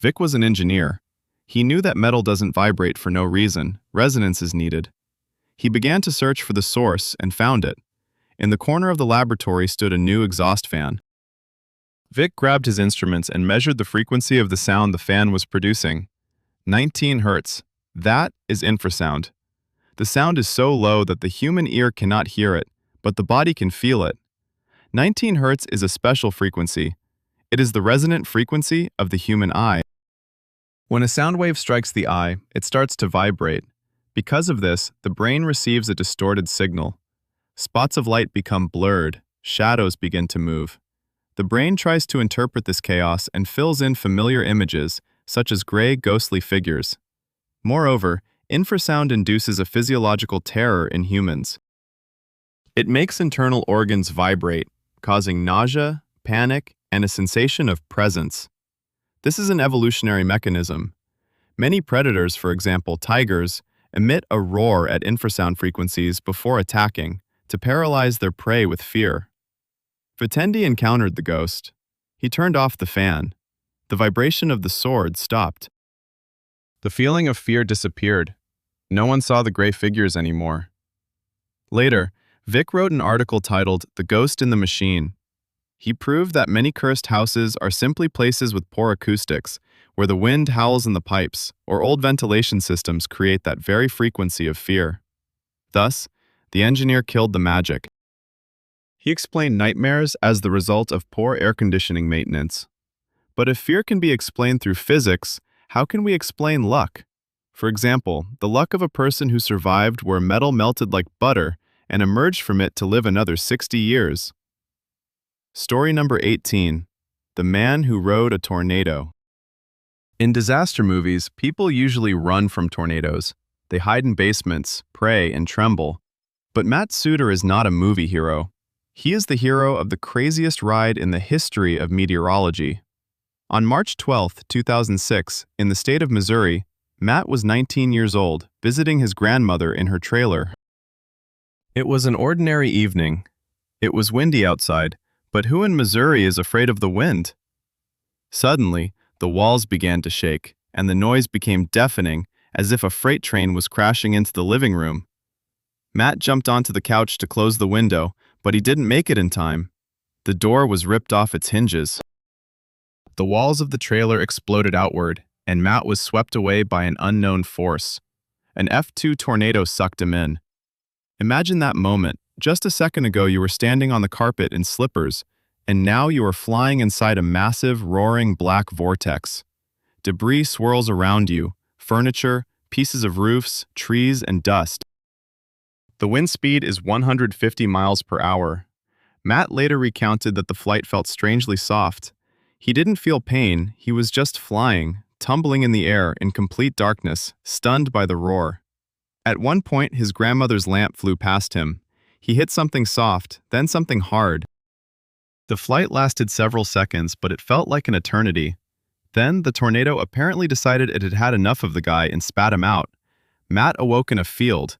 Vic was an engineer. He knew that metal doesn't vibrate for no reason. Resonance is needed. He began to search for the source and found it. In the corner of the laboratory stood a new exhaust fan. Vic grabbed his instruments and measured the frequency of the sound the fan was producing. 19 hertz. That is infrasound. The sound is so low that the human ear cannot hear it, but the body can feel it. 19 hertz is a special frequency. It is the resonant frequency of the human eye. When a sound wave strikes the eye, it starts to vibrate. Because of this, the brain receives a distorted signal. Spots of light become blurred, shadows begin to move. The brain tries to interpret this chaos and fills in familiar images, such as gray, ghostly figures. Moreover, infrasound induces a physiological terror in humans. It makes internal organs vibrate, causing nausea, panic, and a sensation of presence. This is an evolutionary mechanism. Many predators, for example tigers, emit a roar at infrasound frequencies before attacking, to paralyze their prey with fear. Vitendi encountered the ghost. He turned off the fan. The vibration of the sword stopped. The feeling of fear disappeared. No one saw the gray figures anymore. Later, Vic wrote an article titled "The Ghost in the Machine." He proved that many cursed houses are simply places with poor acoustics, where the wind howls in the pipes, or old ventilation systems create that very frequency of fear. Thus, the engineer killed the magic. He explained nightmares as the result of poor air conditioning maintenance. But if fear can be explained through physics, how can we explain luck? For example, the luck of a person who survived where metal melted like butter and emerged from it to live another 60 years. Story number 18. The Man Who Rode a Tornado. In disaster movies, people usually run from tornadoes. They hide in basements, pray, and tremble. But Matt Suter is not a movie hero. He is the hero of the craziest ride in the history of meteorology. On March 12, 2006, in the state of Missouri, Matt was 19 years old, visiting his grandmother in her trailer. It was an ordinary evening. It was windy outside, but who in Missouri is afraid of the wind? Suddenly, the walls began to shake, and the noise became deafening, as if a freight train was crashing into the living room. Matt jumped onto the couch to close the window, but he didn't make it in time. The door was ripped off its hinges. The walls of the trailer exploded outward, and Matt was swept away by an unknown force. An F2 tornado sucked him in. Imagine that moment. Just a second ago you were standing on the carpet in slippers, and now you are flying inside a massive, roaring black vortex. Debris swirls around you, furniture, pieces of roofs, trees, and dust. The wind speed is 150 miles per hour. Matt later recounted that the flight felt strangely soft. He didn't feel pain, he was just flying, tumbling in the air in complete darkness, stunned by the roar. At one point, his grandmother's lamp flew past him. He hit something soft, then something hard. The flight lasted several seconds, but it felt like an eternity. Then, the tornado apparently decided it had had enough of the guy and spat him out. Matt awoke in a field.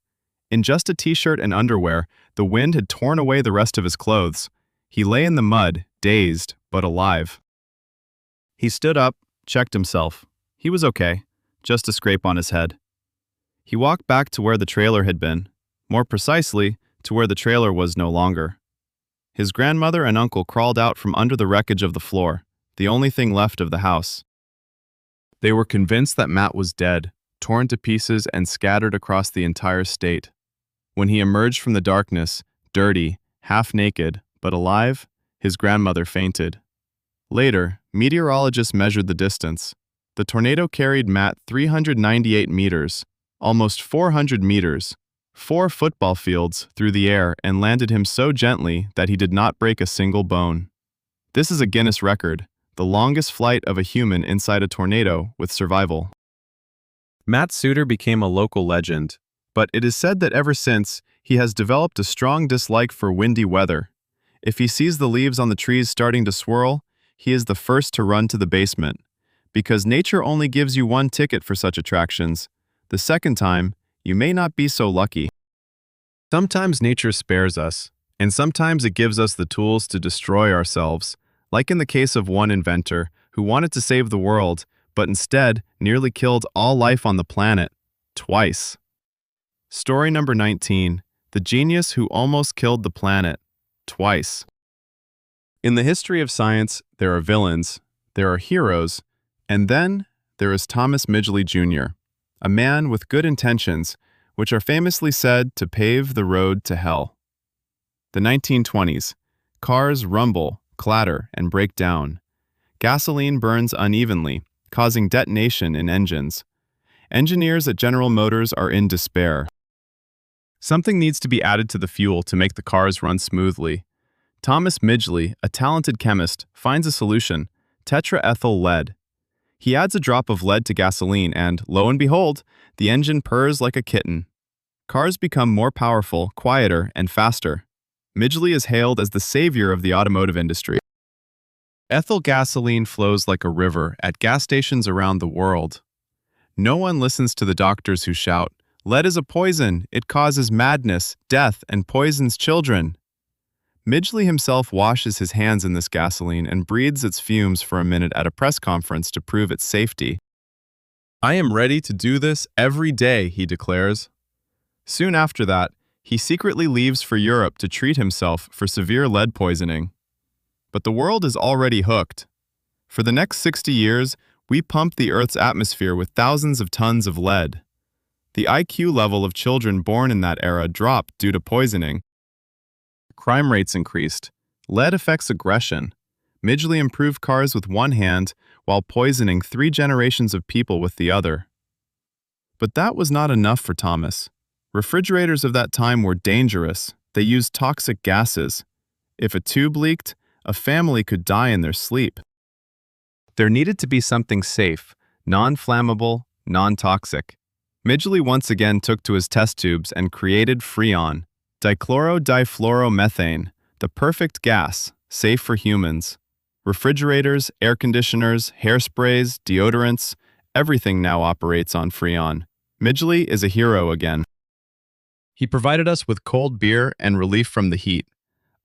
In just a t-shirt and underwear, the wind had torn away the rest of his clothes. He lay in the mud, dazed, but alive. He stood up, checked himself. He was okay, just a scrape on his head. He walked back to where the trailer had been, more precisely, to where the trailer was no longer. His grandmother and uncle crawled out from under the wreckage of the floor, the only thing left of the house. They were convinced that Matt was dead, torn to pieces and scattered across the entire state. When he emerged from the darkness, dirty, half-naked, but alive, his grandmother fainted. Later, meteorologists measured the distance. The tornado carried Matt 398 meters, almost 400 meters, 4 football fields through the air and landed him so gently that he did not break a single bone. This is a Guinness record, the longest flight of a human inside a tornado with survival. Matt Suter became a local legend, but it is said that ever since, he has developed a strong dislike for windy weather. If he sees the leaves on the trees starting to swirl, he is the first to run to the basement. Because nature only gives you one ticket for such attractions, the second time, you may not be so lucky. Sometimes nature spares us, and sometimes it gives us the tools to destroy ourselves, like in the case of one inventor who wanted to save the world, but instead nearly killed all life on the planet, twice. Story number 19, the genius who almost killed the planet, twice. In the history of science, there are villains, there are heroes, and then there is Thomas Midgley Jr., a man with good intentions, which are famously said to pave the road to hell. The 1920s. Cars rumble, clatter, and break down. Gasoline burns unevenly, causing detonation in engines. Engineers at General Motors are in despair. Something needs to be added to the fuel to make the cars run smoothly. Thomas Midgley, a talented chemist, finds a solution: tetraethyl lead. He adds a drop of lead to gasoline and, lo and behold, the engine purrs like a kitten. Cars become more powerful, quieter, and faster. Midgley is hailed as the savior of the automotive industry. Ethyl gasoline flows like a river at gas stations around the world. No one listens to the doctors who shout, "Lead is a poison, it causes madness, death, and poisons children." Midgley himself washes his hands in this gasoline and breathes its fumes for a minute at a press conference to prove its safety. "I am ready to do this every day," he declares. Soon after that, he secretly leaves for Europe to treat himself for severe lead poisoning. But the world is already hooked. For the next 60 years, we pump the Earth's atmosphere with thousands of tons of lead. The IQ level of children born in that era dropped due to poisoning. Crime rates increased. Lead affects aggression. Midgley improved cars with one hand while poisoning 3 generations of people with the other. But that was not enough for Thomas. Refrigerators of that time were dangerous. They used toxic gases. If a tube leaked, a family could die in their sleep. There needed to be something safe, non-flammable, non-toxic. Midgley once again took to his test tubes and created Freon, dichlorodifluoromethane, the perfect gas, safe for humans. Refrigerators, air conditioners, hairsprays, deodorants, everything now operates on Freon. Midgley is a hero again. He provided us with cold beer and relief from the heat.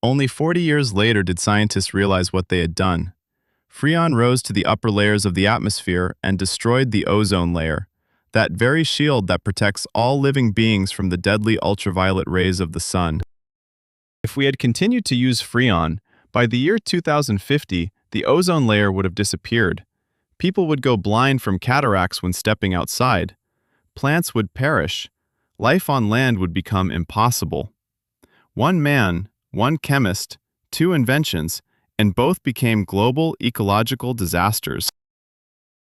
Only 40 years later did scientists realize what they had done. Freon rose to the upper layers of the atmosphere and destroyed the ozone layer, that very shield that protects all living beings from the deadly ultraviolet rays of the sun. If we had continued to use Freon, by the year 2050, the ozone layer would have disappeared. People would go blind from cataracts when stepping outside. Plants would perish. Life on land would become impossible. One man, one chemist, 2 inventions, and both became global ecological disasters.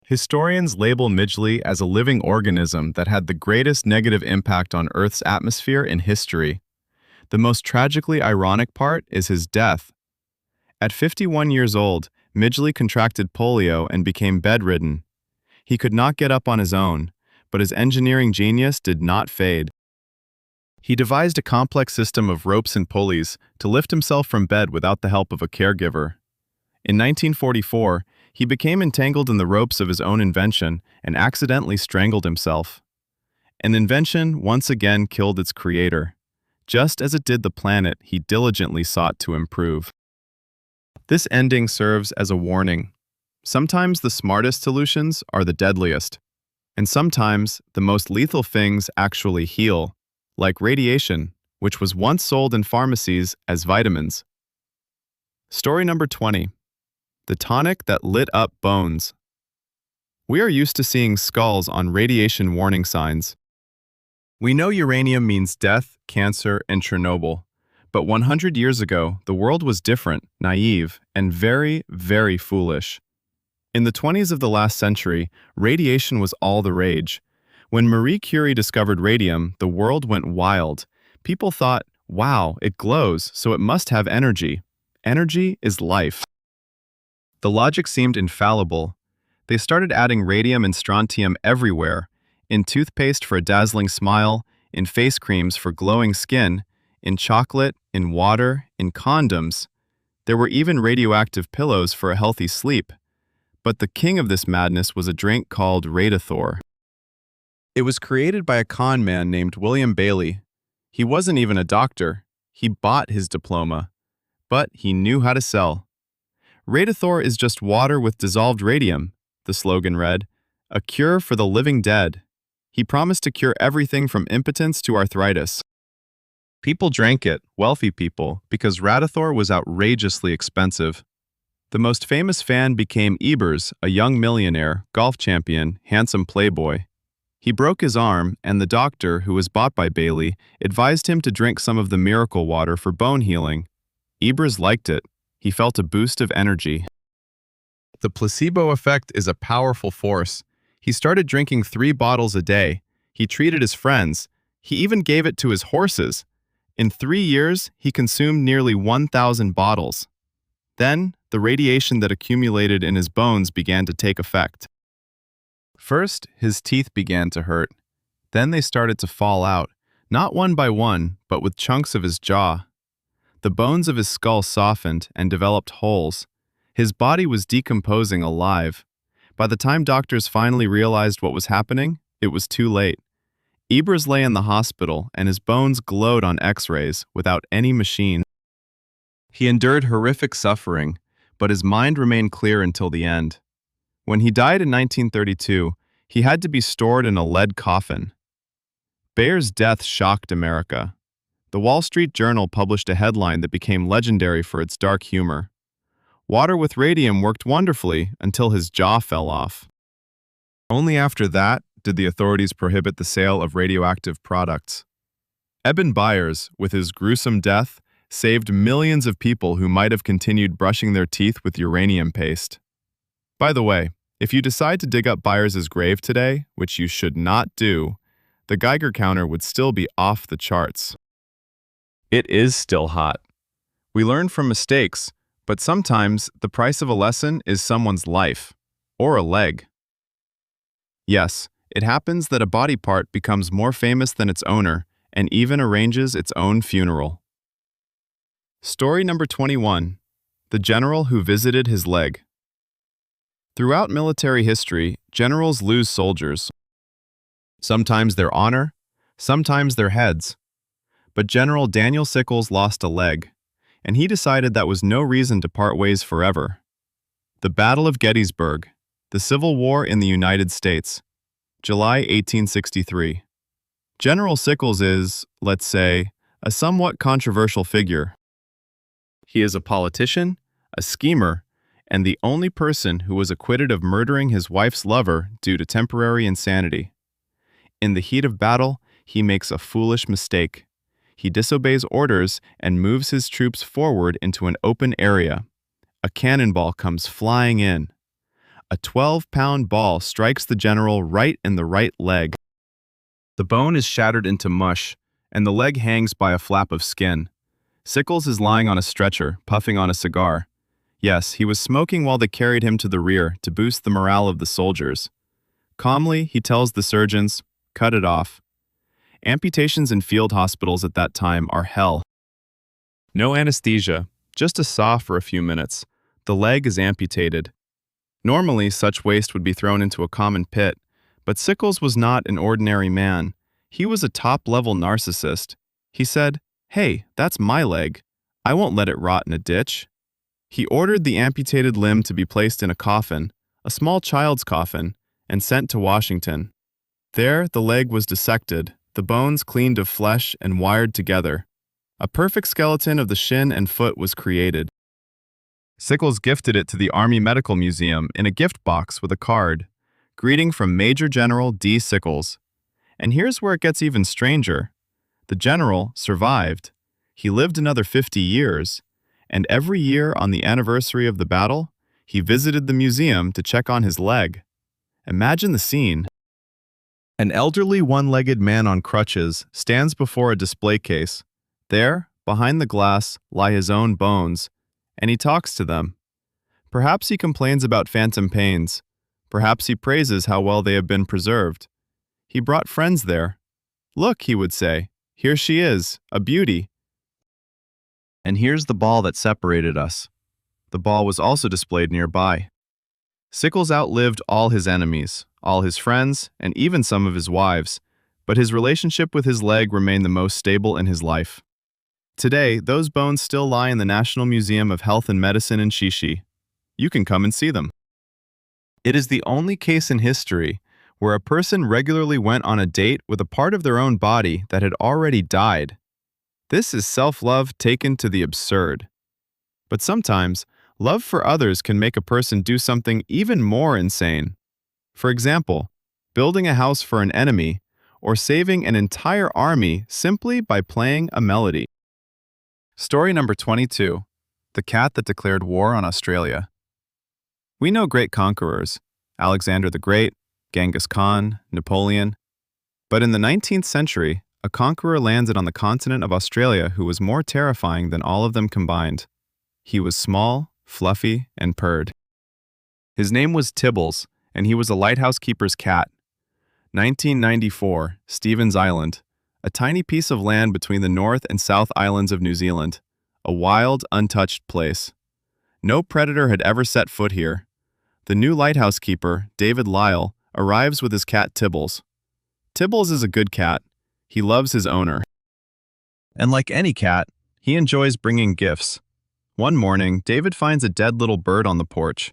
Historians label Midgley as a living organism that had the greatest negative impact on Earth's atmosphere in history. The most tragically ironic part is his death. At 51 years old, Midgley contracted polio and became bedridden. He could not get up on his own, but his engineering genius did not fade. He devised a complex system of ropes and pulleys to lift himself from bed without the help of a caregiver. In 1944, he became entangled in the ropes of his own invention and accidentally strangled himself. An invention once again killed its creator, just as it did the planet he diligently sought to improve. This ending serves as a warning. Sometimes the smartest solutions are the deadliest, and sometimes the most lethal things actually heal, like radiation, which was once sold in pharmacies as vitamins. Story number 20. The tonic that lit up bones. We are used to seeing skulls on radiation warning signs. We know uranium means death, cancer, and Chernobyl. But 100 years ago, the world was different, naive, and very, very foolish. In the 20s of the last century, radiation was all the rage. When Marie Curie discovered radium, the world went wild. People thought, wow, it glows, so it must have energy. Energy is life. The logic seemed infallible. They started adding radium and strontium everywhere, in toothpaste for a dazzling smile, in face creams for glowing skin, in chocolate, in water, in condoms. There were even radioactive pillows for a healthy sleep. But the king of this madness was a drink called Radithor. It was created by a con man named William Bailey. He wasn't even a doctor. He bought his diploma. But he knew how to sell. Radithor is just water with dissolved radium, the slogan read, a cure for the living dead. He promised to cure everything from impotence to arthritis. People drank it, wealthy people, because Radithor was outrageously expensive. The most famous fan became Ebers, a young millionaire, golf champion, handsome playboy. He broke his arm, and the doctor, who was bought by Bailey, advised him to drink some of the miracle water for bone healing. Ebers liked it. He felt a boost of energy. The placebo effect is a powerful force. He started drinking 3 bottles a day. He treated his friends. He even gave it to his horses. In 3 years, he consumed nearly 1,000 bottles. Then, the radiation that accumulated in his bones began to take effect. First, his teeth began to hurt. Then they started to fall out, not one by one, but with chunks of his jaw. The bones of his skull softened and developed holes. His body was decomposing alive. By the time doctors finally realized what was happening, it was too late. Ebers lay in the hospital, and his bones glowed on X-rays without any machine. He endured horrific suffering, but his mind remained clear until the end. When he died in 1932, he had to be stored in a lead coffin. Bayer's death shocked America. The Wall Street Journal published a headline that became legendary for its dark humor. Water with radium worked wonderfully until his jaw fell off. Only after that did the authorities prohibit the sale of radioactive products. Eben Byers, with his gruesome death, saved millions of people who might have continued brushing their teeth with uranium paste. By the way, if you decide to dig up Byers' grave today, which you should not do, the Geiger counter would still be off the charts. It is still hot. We learn from mistakes, but sometimes the price of a lesson is someone's life, or a leg. Yes, it happens that a body part becomes more famous than its owner and even arranges its own funeral. Story number 21. The General Who Visited His Leg. Throughout military history, generals lose soldiers. Sometimes their honor, sometimes their heads. But General Daniel Sickles lost a leg, and he decided that was no reason to part ways forever. The Battle of Gettysburg, the Civil War in the United States, July 1863. General Sickles is, let's say, a somewhat controversial figure. He is a politician, a schemer, and the only person who was acquitted of murdering his wife's lover due to temporary insanity. In the heat of battle, he makes a foolish mistake. He disobeys orders and moves his troops forward into an open area. A cannonball comes flying in. A 12-pound ball strikes the general right in the right leg. The bone is shattered into mush, and the leg hangs by a flap of skin. Sickles is lying on a stretcher, puffing on a cigar. Yes, he was smoking while they carried him to the rear to boost the morale of the soldiers. Calmly, he tells the surgeons, "Cut it off." Amputations in field hospitals at that time are hell. No anesthesia, just a saw for a few minutes. The leg is amputated. Normally, such waste would be thrown into a common pit, but Sickles was not an ordinary man. He was a top-level narcissist. He said, "Hey, that's my leg. I won't let it rot in a ditch." He ordered the amputated limb to be placed in a coffin, a small child's coffin, and sent to Washington. There, the leg was dissected, the bones cleaned of flesh and wired together. A perfect skeleton of the shin and foot was created. Sickles gifted it to the Army Medical Museum in a gift box with a card, "Greeting from Major General D. Sickles." And here's where it gets even stranger. The general survived. He lived another 50 years, and every year on the anniversary of the battle, he visited the museum to check on his leg. Imagine the scene. An elderly one-legged man on crutches stands before a display case. There, behind the glass, lie his own bones, and he talks to them. Perhaps he complains about phantom pains. Perhaps he praises how well they have been preserved. He brought friends there. "Look," he would say, "here she is, a beauty. And here's the ball that separated us." The ball was also displayed nearby. Sickles outlived all his enemies, all his friends, and even some of his wives, but his relationship with his leg remained the most stable in his life. Today, those bones still lie in the National Museum of Health and Medicine in Shishi. You can come and see them. It is the only case in history where a person regularly went on a date with a part of their own body that had already died. This is self-love taken to the absurd. But sometimes, love for others can make a person do something even more insane. For example, building a house for an enemy or saving an entire army simply by playing a melody. Story number 22. The cat that declared war on Australia. We know great conquerors, Alexander the Great, Genghis Khan, Napoleon. But in the 19th century, a conqueror landed on the continent of Australia who was more terrifying than all of them combined. He was small, fluffy, and purred. His name was Tibbles, and he was a lighthouse keeper's cat. 1994, Stevens Island, a tiny piece of land between the North and South Islands of New Zealand, a wild, untouched place. No predator had ever set foot here. The new lighthouse keeper, David Lyle, arrives with his cat Tibbles. Tibbles is a good cat. He loves his owner. And like any cat, he enjoys bringing gifts. One morning, David finds a dead little bird on the porch.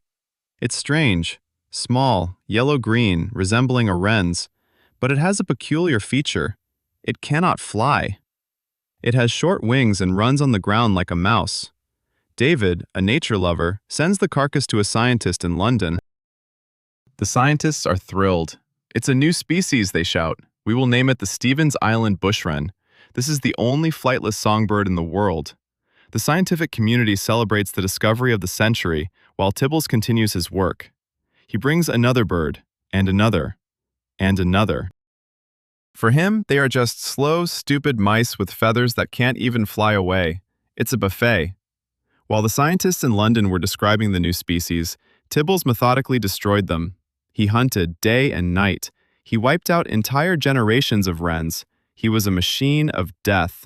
It's strange, small, yellow-green, resembling a wren's, but it has a peculiar feature. It cannot fly. It has short wings and runs on the ground like a mouse. David, a nature lover, sends the carcass to a scientist in London. The scientists are thrilled. "It's a new species," they shout. "We will name it the Stevens Island bushwren. This is the only flightless songbird in the world." The scientific community celebrates the discovery of the century while Tibbles continues his work. He brings another bird, and another, and another. For him, they are just slow, stupid mice with feathers that can't even fly away. It's a buffet. While the scientists in London were describing the new species, Tibbles methodically destroyed them. He hunted day and night. He wiped out entire generations of wrens. He was a machine of death.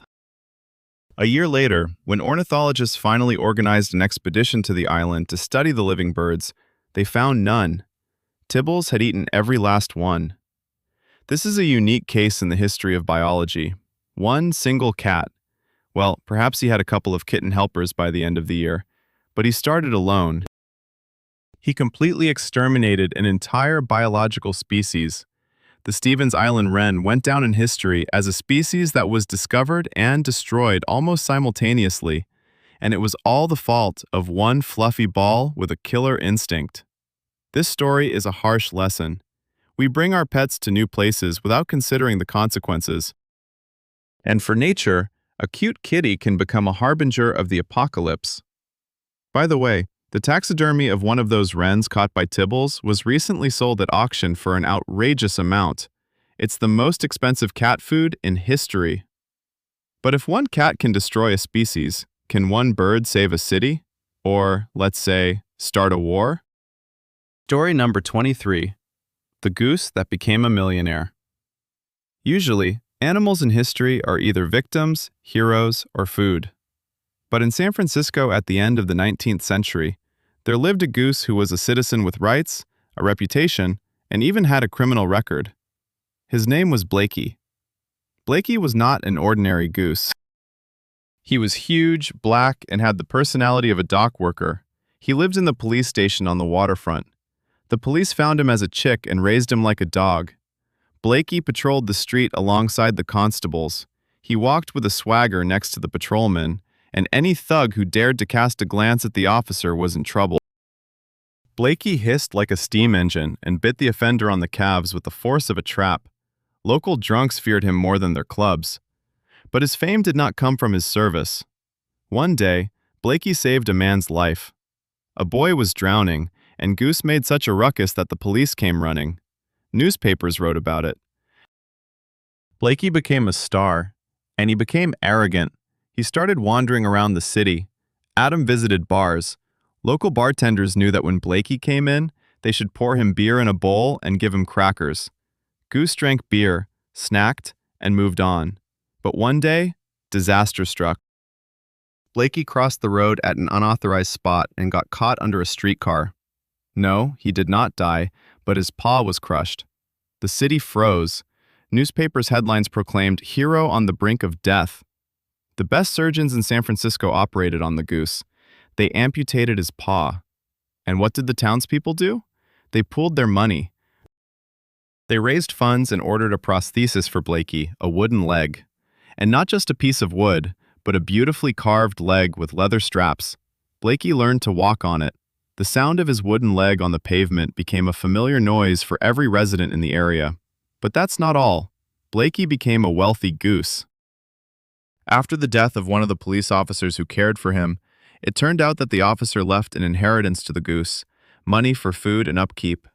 A year later, when ornithologists finally organized an expedition to the island to study the living birds, they found none. Tibbles had eaten every last one. This is a unique case in the history of biology. One single cat. Well, perhaps he had a couple of kitten helpers by the end of the year, but he started alone. He completely exterminated an entire biological species. The Stevens Island wren went down in history as a species that was discovered and destroyed almost simultaneously, and it was all the fault of one fluffy ball with a killer instinct. This story is a harsh lesson. We bring our pets to new places without considering the consequences. And for nature, a cute kitty can become a harbinger of the apocalypse. By the way, The taxidermy of one of those wrens caught by Tibbles was recently sold at auction for an outrageous amount. It's the most expensive cat food in history. But if one cat can destroy a species, can one bird save a city? Or, let's say, start a war? Story number 23. The Goose That Became a Millionaire. Usually, animals in history are either victims, heroes, or food. But in San Francisco at the end of the 19th century, there lived a goose who was a citizen with rights, a reputation, and even had a criminal record. His name was Blakey. Blakey was not an ordinary goose. He was huge, black, and had the personality of a dock worker. He lived in the police station on the waterfront. The police found him as a chick and raised him like a dog. Blakey patrolled the street alongside the constables. He walked with a swagger next to the patrolman, and any thug who dared to cast a glance at the officer was in trouble. Blakey hissed like a steam engine and bit the offender on the calves with the force of a trap. Local drunks feared him more than their clubs. But his fame did not come from his service. One day, Blakey saved a man's life. A boy was drowning, and Goose made such a ruckus that the police came running. Newspapers wrote about it. Blakey became a star, and he became arrogant. He started wandering around the city. Adam visited bars. Local bartenders knew that when Blakey came in, they should pour him beer in a bowl and give him crackers. Goose drank beer, snacked, and moved on. But one day, disaster struck. Blakey crossed the road at an unauthorized spot and got caught under a streetcar. No, he did not die, but his paw was crushed. The city froze. Newspapers' headlines proclaimed, "Hero on the brink of death." The best surgeons in San Francisco operated on the goose. They amputated his paw. And what did the townspeople do? They pooled their money. They raised funds and ordered a prosthesis for Blakey, a wooden leg. And not just a piece of wood, but a beautifully carved leg with leather straps. Blakey learned to walk on it. The sound of his wooden leg on the pavement became a familiar noise for every resident in the area. But that's not all. Blakey became a wealthy goose. After the death of one of the police officers who cared for him, it turned out that the officer left an inheritance to the goose, money for food and upkeep.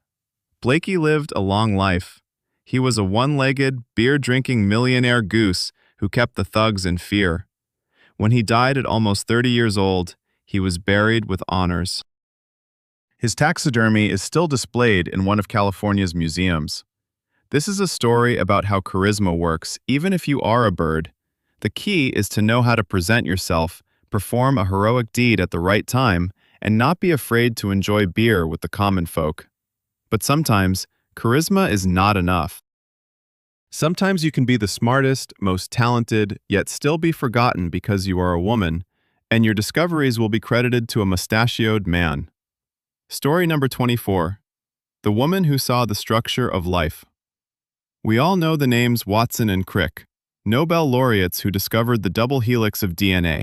Blakey lived a long life. He was a one-legged, beer-drinking millionaire goose who kept the thugs in fear. When he died at almost 30 years old, he was buried with honors. His taxidermy is still displayed in one of California's museums. This is a story about how charisma works, even if you are a bird. The key is to know how to present yourself, perform a heroic deed at the right time, and not be afraid to enjoy beer with the common folk. But sometimes, charisma is not enough. Sometimes you can be the smartest, most talented, yet still be forgotten because you are a woman, and your discoveries will be credited to a mustachioed man. Story number 24. The Woman Who Saw the Structure of Life. We all know the names Watson and Crick, Nobel laureates who discovered the double helix of DNA.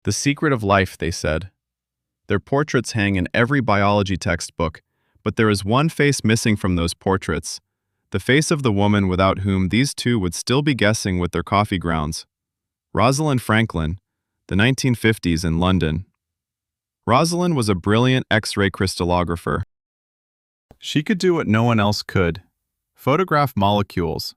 The secret of life, they said. Their portraits hang in every biology textbook, but there is one face missing from those portraits, the face of the woman without whom these two would still be guessing with their coffee grounds. Rosalind Franklin, the 1950s in London. Rosalind was a brilliant X-ray crystallographer. She could do what no one else could, photograph molecules.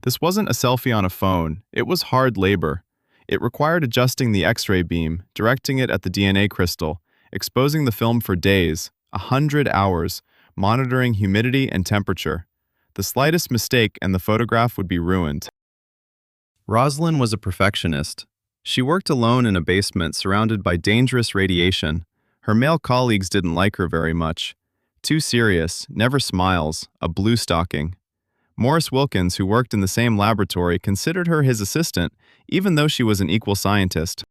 This wasn't a selfie on a phone, it was hard labor. It required adjusting the X-ray beam, directing it at the DNA crystal, exposing the film for days, 100 hours, monitoring humidity and temperature. The slightest mistake and the photograph would be ruined. Rosalind was a perfectionist. She worked alone in a basement surrounded by dangerous radiation. Her male colleagues didn't like her very much. Too serious, never smiles, a blue stocking. Morris Wilkins, who worked in the same laboratory, considered her his assistant, even though she was an equal scientist.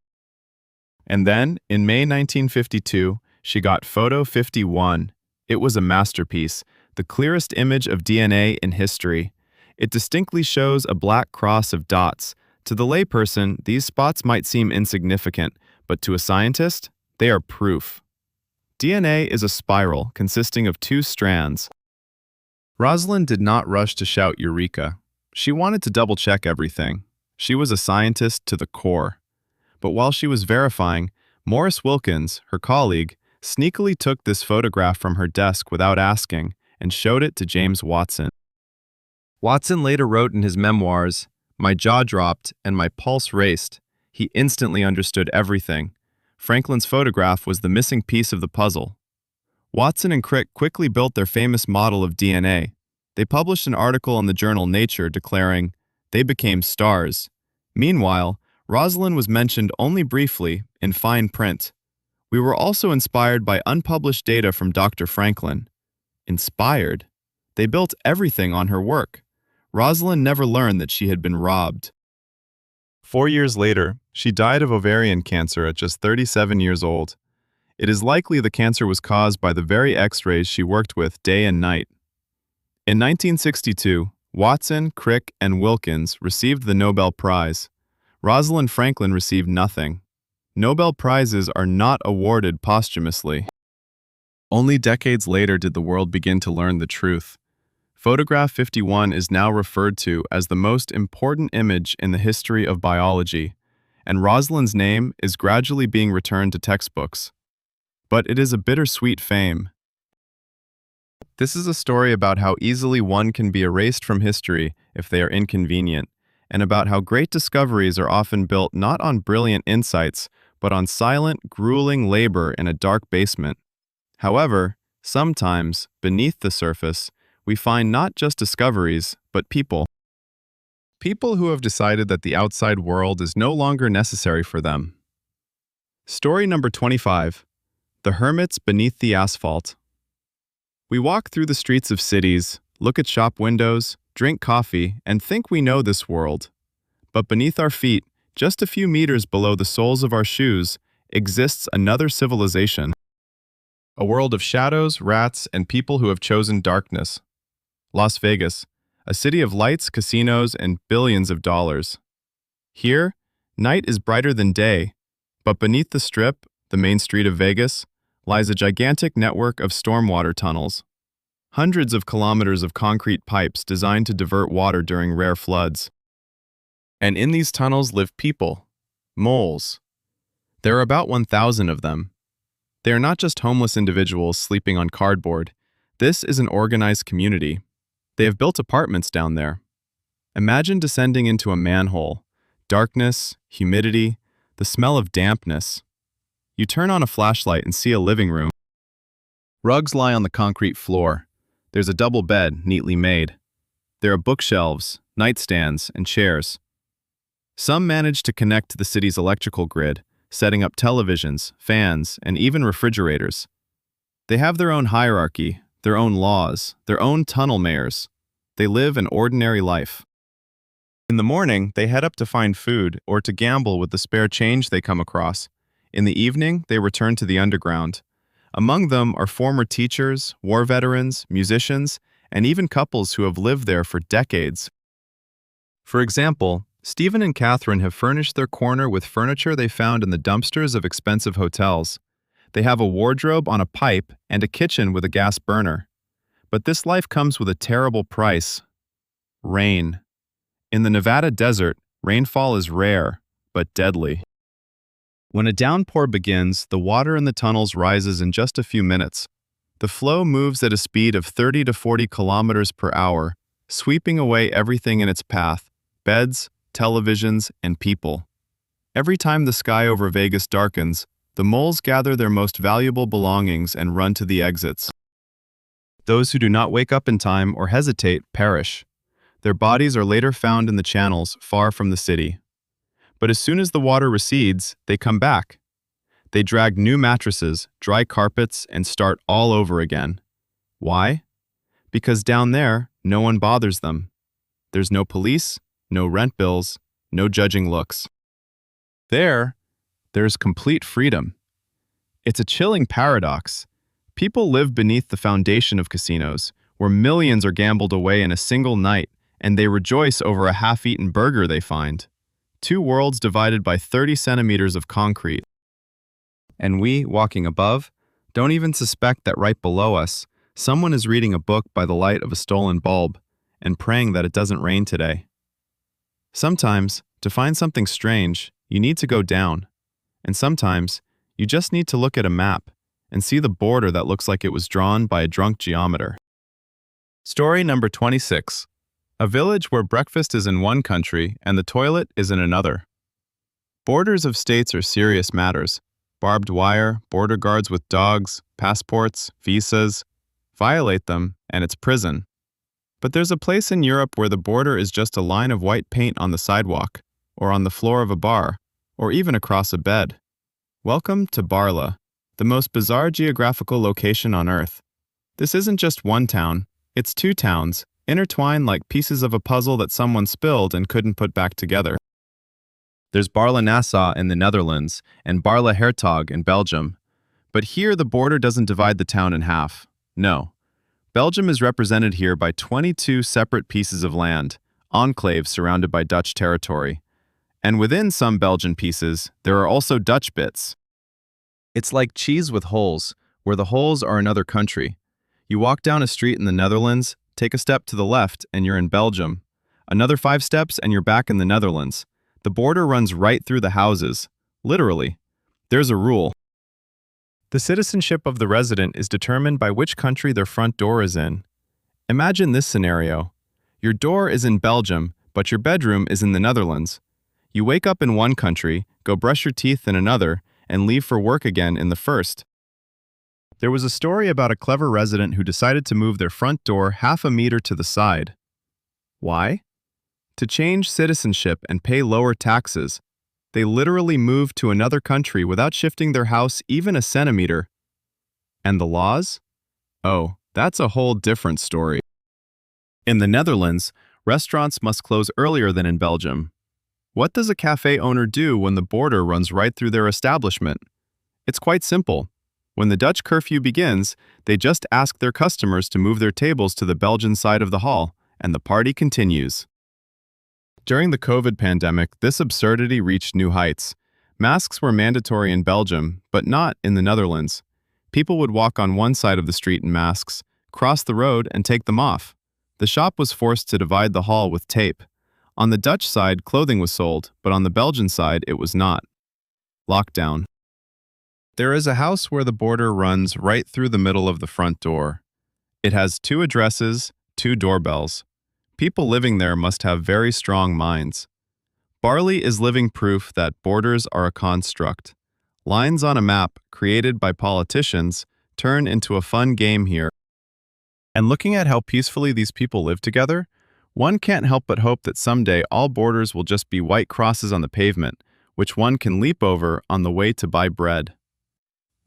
And then, in May 1952, she got Photo 51. It was a masterpiece, the clearest image of DNA in history. It distinctly shows a black cross of dots. To the layperson, these spots might seem insignificant, but to a scientist, they are proof. DNA is a spiral consisting of 2 strands. Rosalind did not rush to shout Eureka. She wanted to double-check everything. She was a scientist to the core. But while she was verifying, Morris Wilkins, her colleague, sneakily took this photograph from her desk without asking and showed it to James Watson. Watson later wrote in his memoirs, "My jaw dropped and my pulse raced. He instantly understood everything. Franklin's photograph was the missing piece of the puzzle." Watson and Crick quickly built their famous model of DNA. They published an article in the journal Nature declaring, "They became stars." Meanwhile, Rosalind was mentioned only briefly in fine print. We were also inspired by unpublished data from Dr. Franklin. Inspired? They built everything on her work. Rosalind never learned that she had been robbed. 4 years later, she died of ovarian cancer at just 37 years old. It is likely the cancer was caused by the very X-rays she worked with day and night. In 1962, Watson, Crick, and Wilkins received the Nobel Prize. Rosalind Franklin received nothing. Nobel Prizes are not awarded posthumously. Only decades later did the world begin to learn the truth. Photograph 51 is now referred to as the most important image in the history of biology, and Rosalind's name is gradually being returned to textbooks. But it is a bittersweet fame. This is a story about how easily one can be erased from history if they are inconvenient, and about how great discoveries are often built not on brilliant insights, but on silent, grueling labor in a dark basement. However, sometimes, beneath the surface, we find not just discoveries, but people. People who have decided that the outside world is no longer necessary for them. Story number 25. The Hermits Beneath the Asphalt. We walk through the streets of cities, look at shop windows, drink coffee, and think we know this world. But beneath our feet, just a few meters below the soles of our shoes, exists another civilization. A world of shadows, rats, and people who have chosen darkness. Las Vegas, a city of lights, casinos, and billions of dollars. Here, night is brighter than day, but beneath the Strip, the main street of Vegas, lies a gigantic network of stormwater tunnels. Hundreds of kilometers of concrete pipes designed to divert water during rare floods. And in these tunnels live people, moles. There are about 1,000 of them. They are not just homeless individuals sleeping on cardboard. This is an organized community. They have built apartments down there. Imagine descending into a manhole. Darkness, humidity, the smell of dampness. You turn on a flashlight and see a living room. Rugs lie on the concrete floor. There's a double bed, neatly made. There are bookshelves, nightstands, and chairs. Some manage to connect to the city's electrical grid, setting up televisions, fans, and even refrigerators. They have their own hierarchy, their own laws, their own tunnel mayors. They live an ordinary life. In the morning, they head up to find food or to gamble with the spare change they come across. In the evening, they return to the underground. Among them are former teachers, war veterans, musicians, and even couples who have lived there for decades. For example, Stephen and Catherine have furnished their corner with furniture they found in the dumpsters of expensive hotels. They have a wardrobe on a pipe and a kitchen with a gas burner. But this life comes with a terrible price. Rain. In the Nevada desert, rainfall is rare, but deadly. When a downpour begins, the water in the tunnels rises in just a few minutes. The flow moves at a speed of 30 to 40 kilometers per hour, sweeping away everything in its path: beds, televisions, and people. Every time the sky over Vegas darkens, the moles gather their most valuable belongings and run to the exits. Those who do not wake up in time or hesitate perish. Their bodies are later found in the channels far from the city. But as soon as the water recedes, they come back. They drag new mattresses, dry carpets, and start all over again. Why? Because down there, no one bothers them. There's no police, no rent bills, no judging looks. There's complete freedom. It's a chilling paradox. People live beneath the foundation of casinos, where millions are gambled away in a single night, and they rejoice over a half-eaten burger they find. Two worlds divided by 30 centimeters of concrete. And we, walking above, don't even suspect that right below us, someone is reading a book by the light of a stolen bulb and praying that it doesn't rain today. Sometimes, to find something strange, you need to go down. And sometimes, you just need to look at a map and see the border that looks like it was drawn by a drunk geometer. Story number 26. A village where breakfast is in one country and the toilet is in another. Borders of states are serious matters. Barbed wire, border guards with dogs, passports, visas. Violate them, and it's prison. But there's a place in Europe where the border is just a line of white paint on the sidewalk, or on the floor of a bar, or even across a bed. Welcome to Barla, the most bizarre geographical location on Earth. This isn't just one town, it's two towns, intertwined like pieces of a puzzle that someone spilled and couldn't put back together. There's Barla-Nassau in the Netherlands and Barla-Hertog in Belgium. But here the border doesn't divide the town in half. No. Belgium is represented here by 22 separate pieces of land, enclaves surrounded by Dutch territory. And within some Belgian pieces, there are also Dutch bits. It's like cheese with holes, where the holes are another country. You walk down a street in the Netherlands, take a step to the left, and you're in Belgium. Another 5 steps, and you're back in the Netherlands. The border runs right through the houses. Literally. There's a rule. The citizenship of the resident is determined by which country their front door is in. Imagine this scenario. Your door is in Belgium, but your bedroom is in the Netherlands. You wake up in one country, go brush your teeth in another, and leave for work again in the first. There was a story about a clever resident who decided to move their front door half a meter to the side. Why? To change citizenship and pay lower taxes. They literally moved to another country without shifting their house even a centimeter. And the laws? Oh, that's a whole different story. In the Netherlands, restaurants must close earlier than in Belgium. What does a cafe owner do when the border runs right through their establishment? It's quite simple. When the Dutch curfew begins, they just ask their customers to move their tables to the Belgian side of the hall, and the party continues. During the COVID pandemic, this absurdity reached new heights. Masks were mandatory in Belgium, but not in the Netherlands. People would walk on one side of the street in masks, cross the road, and take them off. The shop was forced to divide the hall with tape. On the Dutch side, clothing was sold, but on the Belgian side, it was not. Lockdown. There is a house where the border runs right through the middle of the front door. It has 2 addresses, 2 doorbells. People living there must have very strong minds. Barley is living proof that borders are a construct. Lines on a map created by politicians turn into a fun game here. And looking at how peacefully these people live together, one can't help but hope that someday all borders will just be white crosses on the pavement, which one can leap over on the way to buy bread.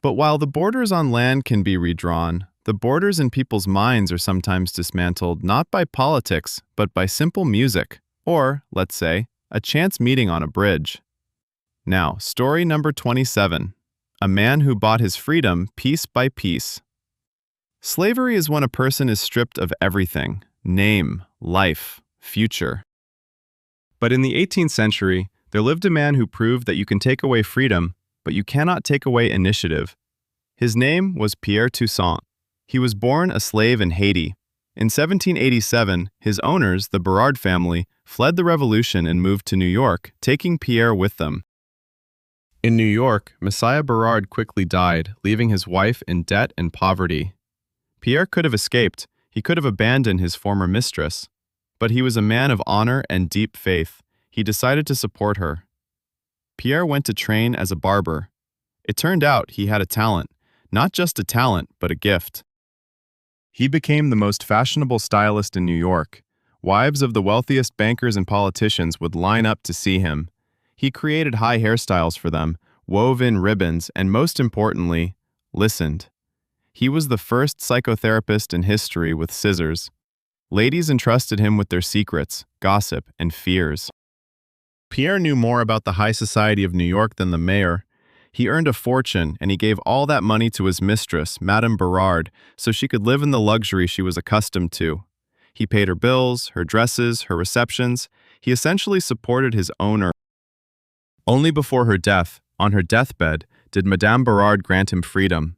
But while the borders on land can be redrawn, the borders in people's minds are sometimes dismantled not by politics, but by simple music, or, let's say, a chance meeting on a bridge. Now, story number 27. A man who bought his freedom piece by piece. Slavery is when a person is stripped of everything: name, life, future. But in the 18th century, there lived a man who proved that you can take away freedom, but you cannot take away initiative. His name was Pierre Toussaint. He was born a slave in Haiti. In 1787, his owners, the Berard family, fled the revolution and moved to New York, taking Pierre with them. In New York, Messiah Berard quickly died, leaving his wife in debt and poverty. Pierre could have escaped. He could have abandoned his former mistress. But he was a man of honor and deep faith. He decided to support her. Pierre went to train as a barber. It turned out he had a talent. Not just a talent, but a gift. He became the most fashionable stylist in New York. Wives of the wealthiest bankers and politicians would line up to see him. He created high hairstyles for them, wove in ribbons, and most importantly, listened. He was the first psychotherapist in history with scissors. Ladies entrusted him with their secrets, gossip, and fears. Pierre knew more about the high society of New York than the mayor. He earned a fortune, and he gave all that money to his mistress, Madame Berard, so she could live in the luxury she was accustomed to. He paid her bills, her dresses, her receptions. He essentially supported his owner. Only before her death, on her deathbed, did Madame Berard grant him freedom.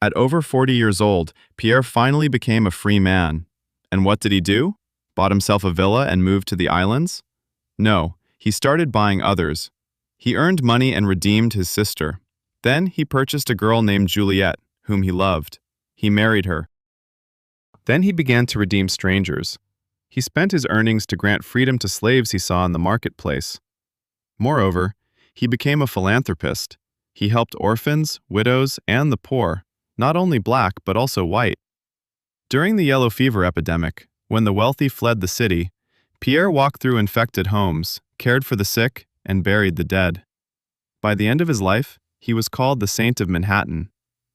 At over 40 years old, Pierre finally became a free man. And what did he do? Bought himself a villa and moved to the islands? No, he started buying others. He earned money and redeemed his sister. Then he purchased a girl named Juliet, whom he loved. He married her. Then he began to redeem strangers. He spent his earnings to grant freedom to slaves he saw in the marketplace. Moreover, he became a philanthropist. He helped orphans, widows, and the poor, not only black but also white. During the yellow fever epidemic, when the wealthy fled the city, Pierre walked through infected homes, cared for the sick, and buried the dead. By the end of his life, he was called the Saint of Manhattan.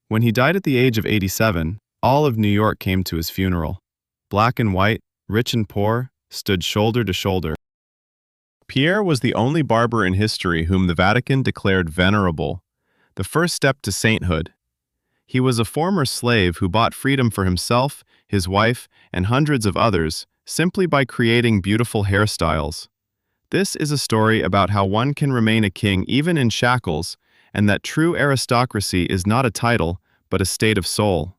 When he died at the age of 87, all of New York came to his funeral. Black and white, rich and poor, stood shoulder to shoulder. Pierre was the only barber in history whom the Vatican declared venerable, the first step to sainthood. He was a former slave who bought freedom for himself, his wife, and hundreds of others simply by creating beautiful hairstyles. This is a story about how one can remain a king even in shackles, and that true aristocracy is not a title, but a state of soul.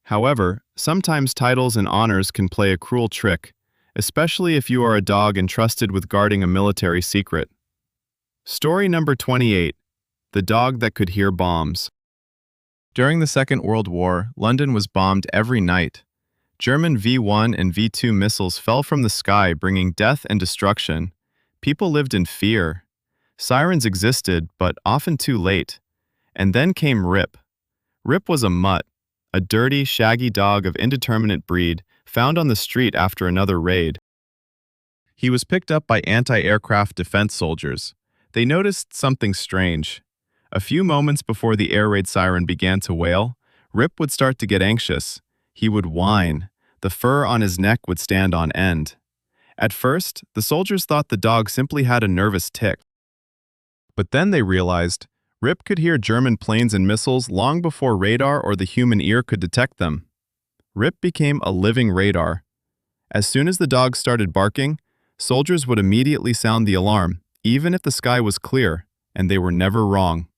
However, sometimes titles and honors can play a cruel trick, especially if you are a dog entrusted with guarding a military secret. Story number 28. The Dog That Could Hear Bombs. During the Second World War, London was bombed every night. German V-1 and V-2 missiles fell from the sky, bringing death and destruction. People lived in fear. Sirens existed, but often too late. And then came Rip. Rip was a mutt, a dirty, shaggy dog of indeterminate breed, found on the street after another raid. He was picked up by anti-aircraft defense soldiers. They noticed something strange. A few moments before the air raid siren began to wail, Rip would start to get anxious. He would whine. The fur on his neck would stand on end. At first, the soldiers thought the dog simply had a nervous tic. But then they realized Rip could hear German planes and missiles long before radar or the human ear could detect them. Rip became a living radar. As soon as the dog started barking, soldiers would immediately sound the alarm, even if the sky was clear, and they were never wrong.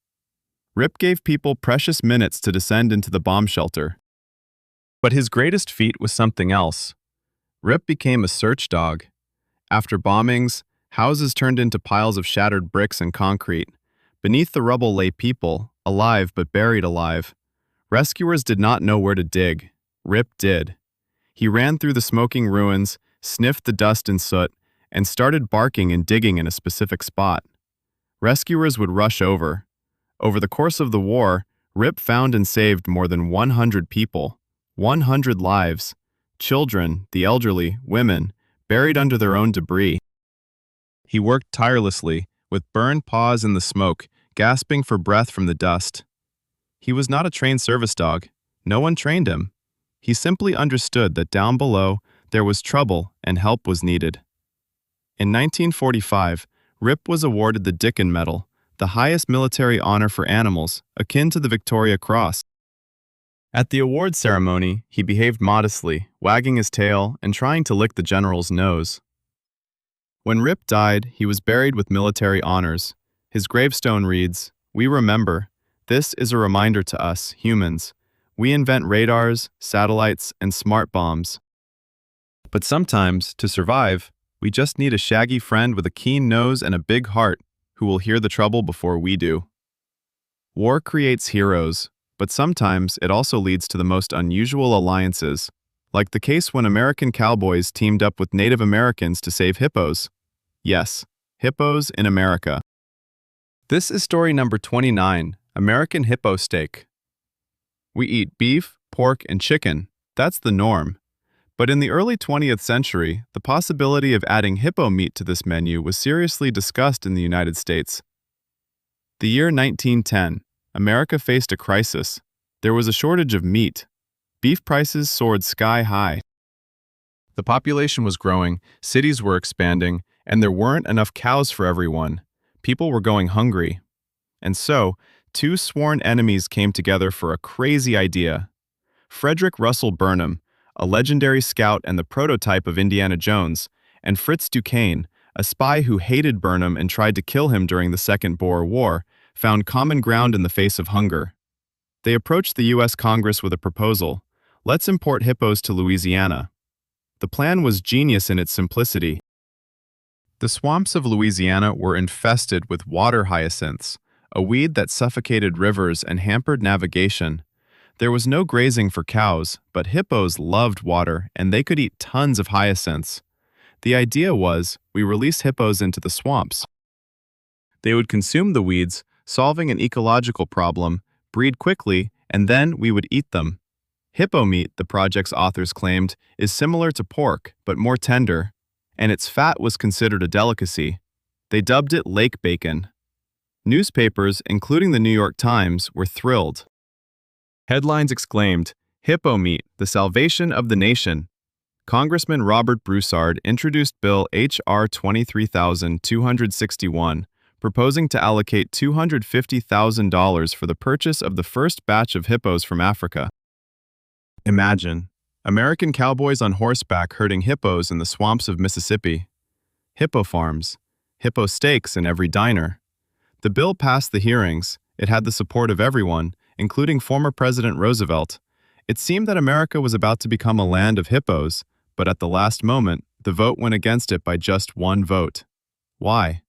Rip gave people precious minutes to descend into the bomb shelter. But his greatest feat was something else. Rip became a search dog. After bombings, houses turned into piles of shattered bricks and concrete. Beneath the rubble lay people, alive but buried alive. Rescuers did not know where to dig. Rip did. He ran through the smoking ruins, sniffed the dust and soot, and started barking and digging in a specific spot. Rescuers would rush over. Over the course of the war, Rip found and saved more than 100 people, 100 lives, children, the elderly, women, buried under their own debris. He worked tirelessly, with burned paws in the smoke, gasping for breath from the dust. He was not a trained service dog. No one trained him. He simply understood that down below, there was trouble and help was needed. In 1945, Rip was awarded the Dickin Medal, the highest military honor for animals, akin to the Victoria Cross. At the award ceremony, he behaved modestly, wagging his tail and trying to lick the general's nose. When Rip died, he was buried with military honors. His gravestone reads, "We remember. This is a reminder to us, humans. We invent radars, satellites, and smart bombs. But sometimes, to survive, we just need a shaggy friend with a keen nose and a big heart who will hear the trouble before we do." War creates heroes, but sometimes it also leads to the most unusual alliances, like the case when American cowboys teamed up with Native Americans to save hippos. Yes, hippos in America. This is story number 29, American Hippo Steak. We eat beef, pork, and chicken. That's the norm. But in the early 20th century, the possibility of adding hippo meat to this menu was seriously discussed in the United States. The year 1910, America faced a crisis. There was a shortage of meat. Beef prices soared sky high. The population was growing, cities were expanding, and there weren't enough cows for everyone. People were going hungry. And so, two sworn enemies came together for a crazy idea. Frederick Russell Burnham, a legendary scout and the prototype of Indiana Jones, and Fritz Duquesne, a spy who hated Burnham and tried to kill him during the Second Boer War, found common ground in the face of hunger. They approached the U.S. Congress with a proposal: let's import hippos to Louisiana. The plan was genius in its simplicity. The swamps of Louisiana were infested with water hyacinths, a weed that suffocated rivers and hampered navigation. There was no grazing for cows, but hippos loved water and they could eat tons of hyacinths. The idea was, we release hippos into the swamps. They would consume the weeds, solving an ecological problem, breed quickly, and then we would eat them. Hippo meat, the project's authors claimed, is similar to pork, but more tender, and its fat was considered a delicacy. They dubbed it lake bacon. Newspapers, including the New York Times, were thrilled. Headlines exclaimed, "Hippo meat, the salvation of the nation." Congressman Robert Broussard introduced Bill H.R. 23,261, proposing to allocate $250,000 for the purchase of the first batch of hippos from Africa. Imagine, American cowboys on horseback herding hippos in the swamps of Mississippi. Hippo farms, hippo steaks in every diner. The bill passed the hearings. It had the support of everyone, including former President Roosevelt. It seemed that America was about to become a land of hippos, but at the last moment, the vote went against it by just one vote. Why?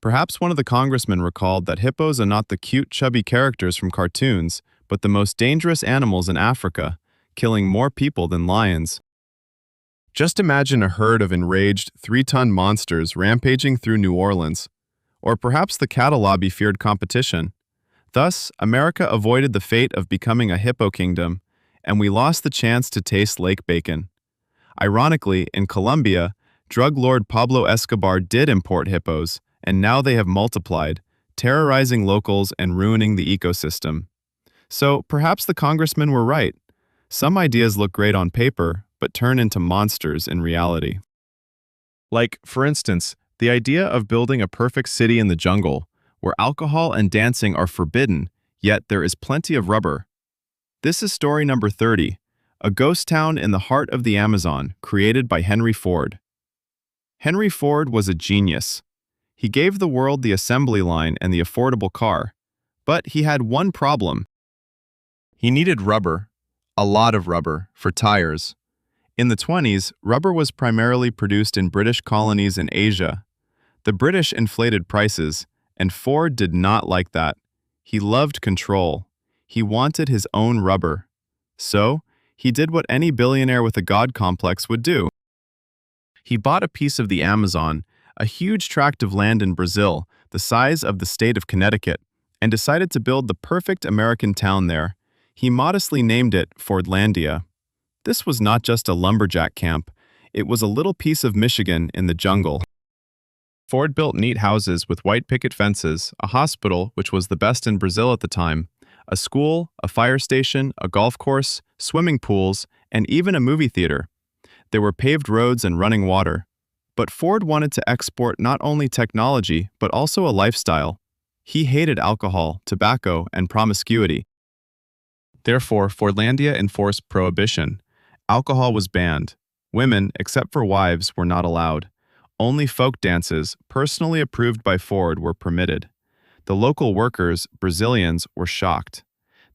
Perhaps one of the congressmen recalled that hippos are not the cute, chubby characters from cartoons, but the most dangerous animals in Africa, killing more people than lions. Just imagine a herd of enraged, 3-ton monsters rampaging through New Orleans. Or perhaps the cattle lobby feared competition. Thus, America avoided the fate of becoming a hippo kingdom, and we lost the chance to taste lake bacon. Ironically, in Colombia, drug lord Pablo Escobar did import hippos, and now they have multiplied, terrorizing locals and ruining the ecosystem. So, perhaps the congressmen were right. Some ideas look great on paper, but turn into monsters in reality. Like, for instance, the idea of building a perfect city in the jungle, where alcohol and dancing are forbidden, yet there is plenty of rubber. This is story number 30, a ghost town in the heart of the Amazon, created by Henry Ford. Henry Ford was a genius. He gave the world the assembly line and the affordable car, but he had one problem. He needed rubber. A lot of rubber, for tires. In the 20s, rubber was primarily produced in British colonies in Asia. The British inflated prices, and Ford did not like that. He loved control. He wanted his own rubber. So, he did what any billionaire with a God complex would do. He bought a piece of the Amazon, a huge tract of land in Brazil, the size of the state of Connecticut, and decided to build the perfect American town there. He modestly named it Fordlandia. This was not just a lumberjack camp, it was a little piece of Michigan in the jungle. Ford built neat houses with white picket fences, a hospital, which was the best in Brazil at the time, a school, a fire station, a golf course, swimming pools, and even a movie theater. There were paved roads and running water. But Ford wanted to export not only technology, but also a lifestyle. He hated alcohol, tobacco, and promiscuity. Therefore, Fordlandia enforced prohibition. Alcohol was banned. Women, except for wives, were not allowed. Only folk dances, personally approved by Ford, were permitted. The local workers, Brazilians, were shocked.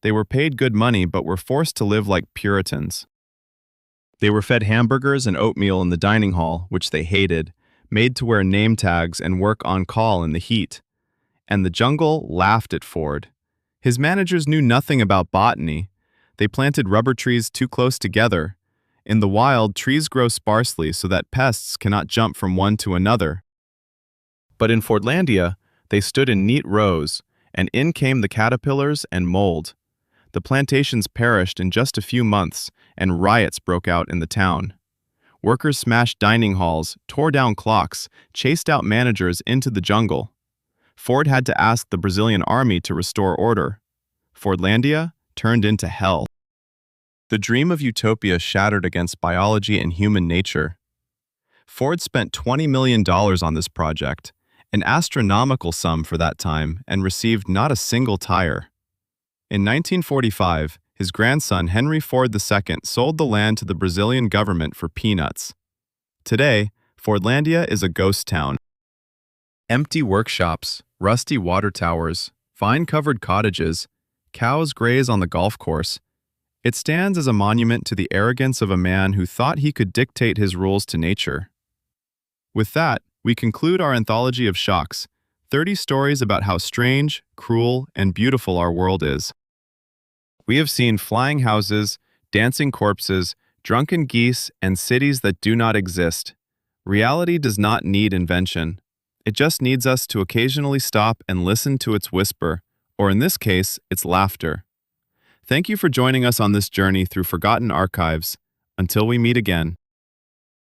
They were paid good money but were forced to live like Puritans. They were fed hamburgers and oatmeal in the dining hall, which they hated, made to wear name tags and work on call in the heat. And the jungle laughed at Ford. His managers knew nothing about botany. They planted rubber trees too close together. In the wild, trees grow sparsely so that pests cannot jump from one to another. But in Fordlandia, they stood in neat rows, and in came the caterpillars and mold. The plantations perished in just a few months, and riots broke out in the town. Workers smashed dining halls, tore down clocks, chased out managers into the jungle. Ford had to ask the Brazilian army to restore order. Fordlandia turned into hell. The dream of utopia shattered against biology and human nature. Ford spent $20 million on this project, an astronomical sum for that time, and received not a single tire. In 1945, his grandson Henry Ford II sold the land to the Brazilian government for peanuts. Today, Fordlandia is a ghost town. Empty workshops, rusty water towers, vine-covered cottages, cows graze on the golf course. It stands as a monument to the arrogance of a man who thought he could dictate his rules to nature. With that, we conclude our anthology of shocks. 30 stories about how strange, cruel, and beautiful our world is. We have seen flying houses, dancing corpses, drunken geese, and cities that do not exist. Reality does not need invention. It just needs us to occasionally stop and listen to its whisper, or in this case, its laughter. Thank you for joining us on this journey through forgotten archives. Until we meet again.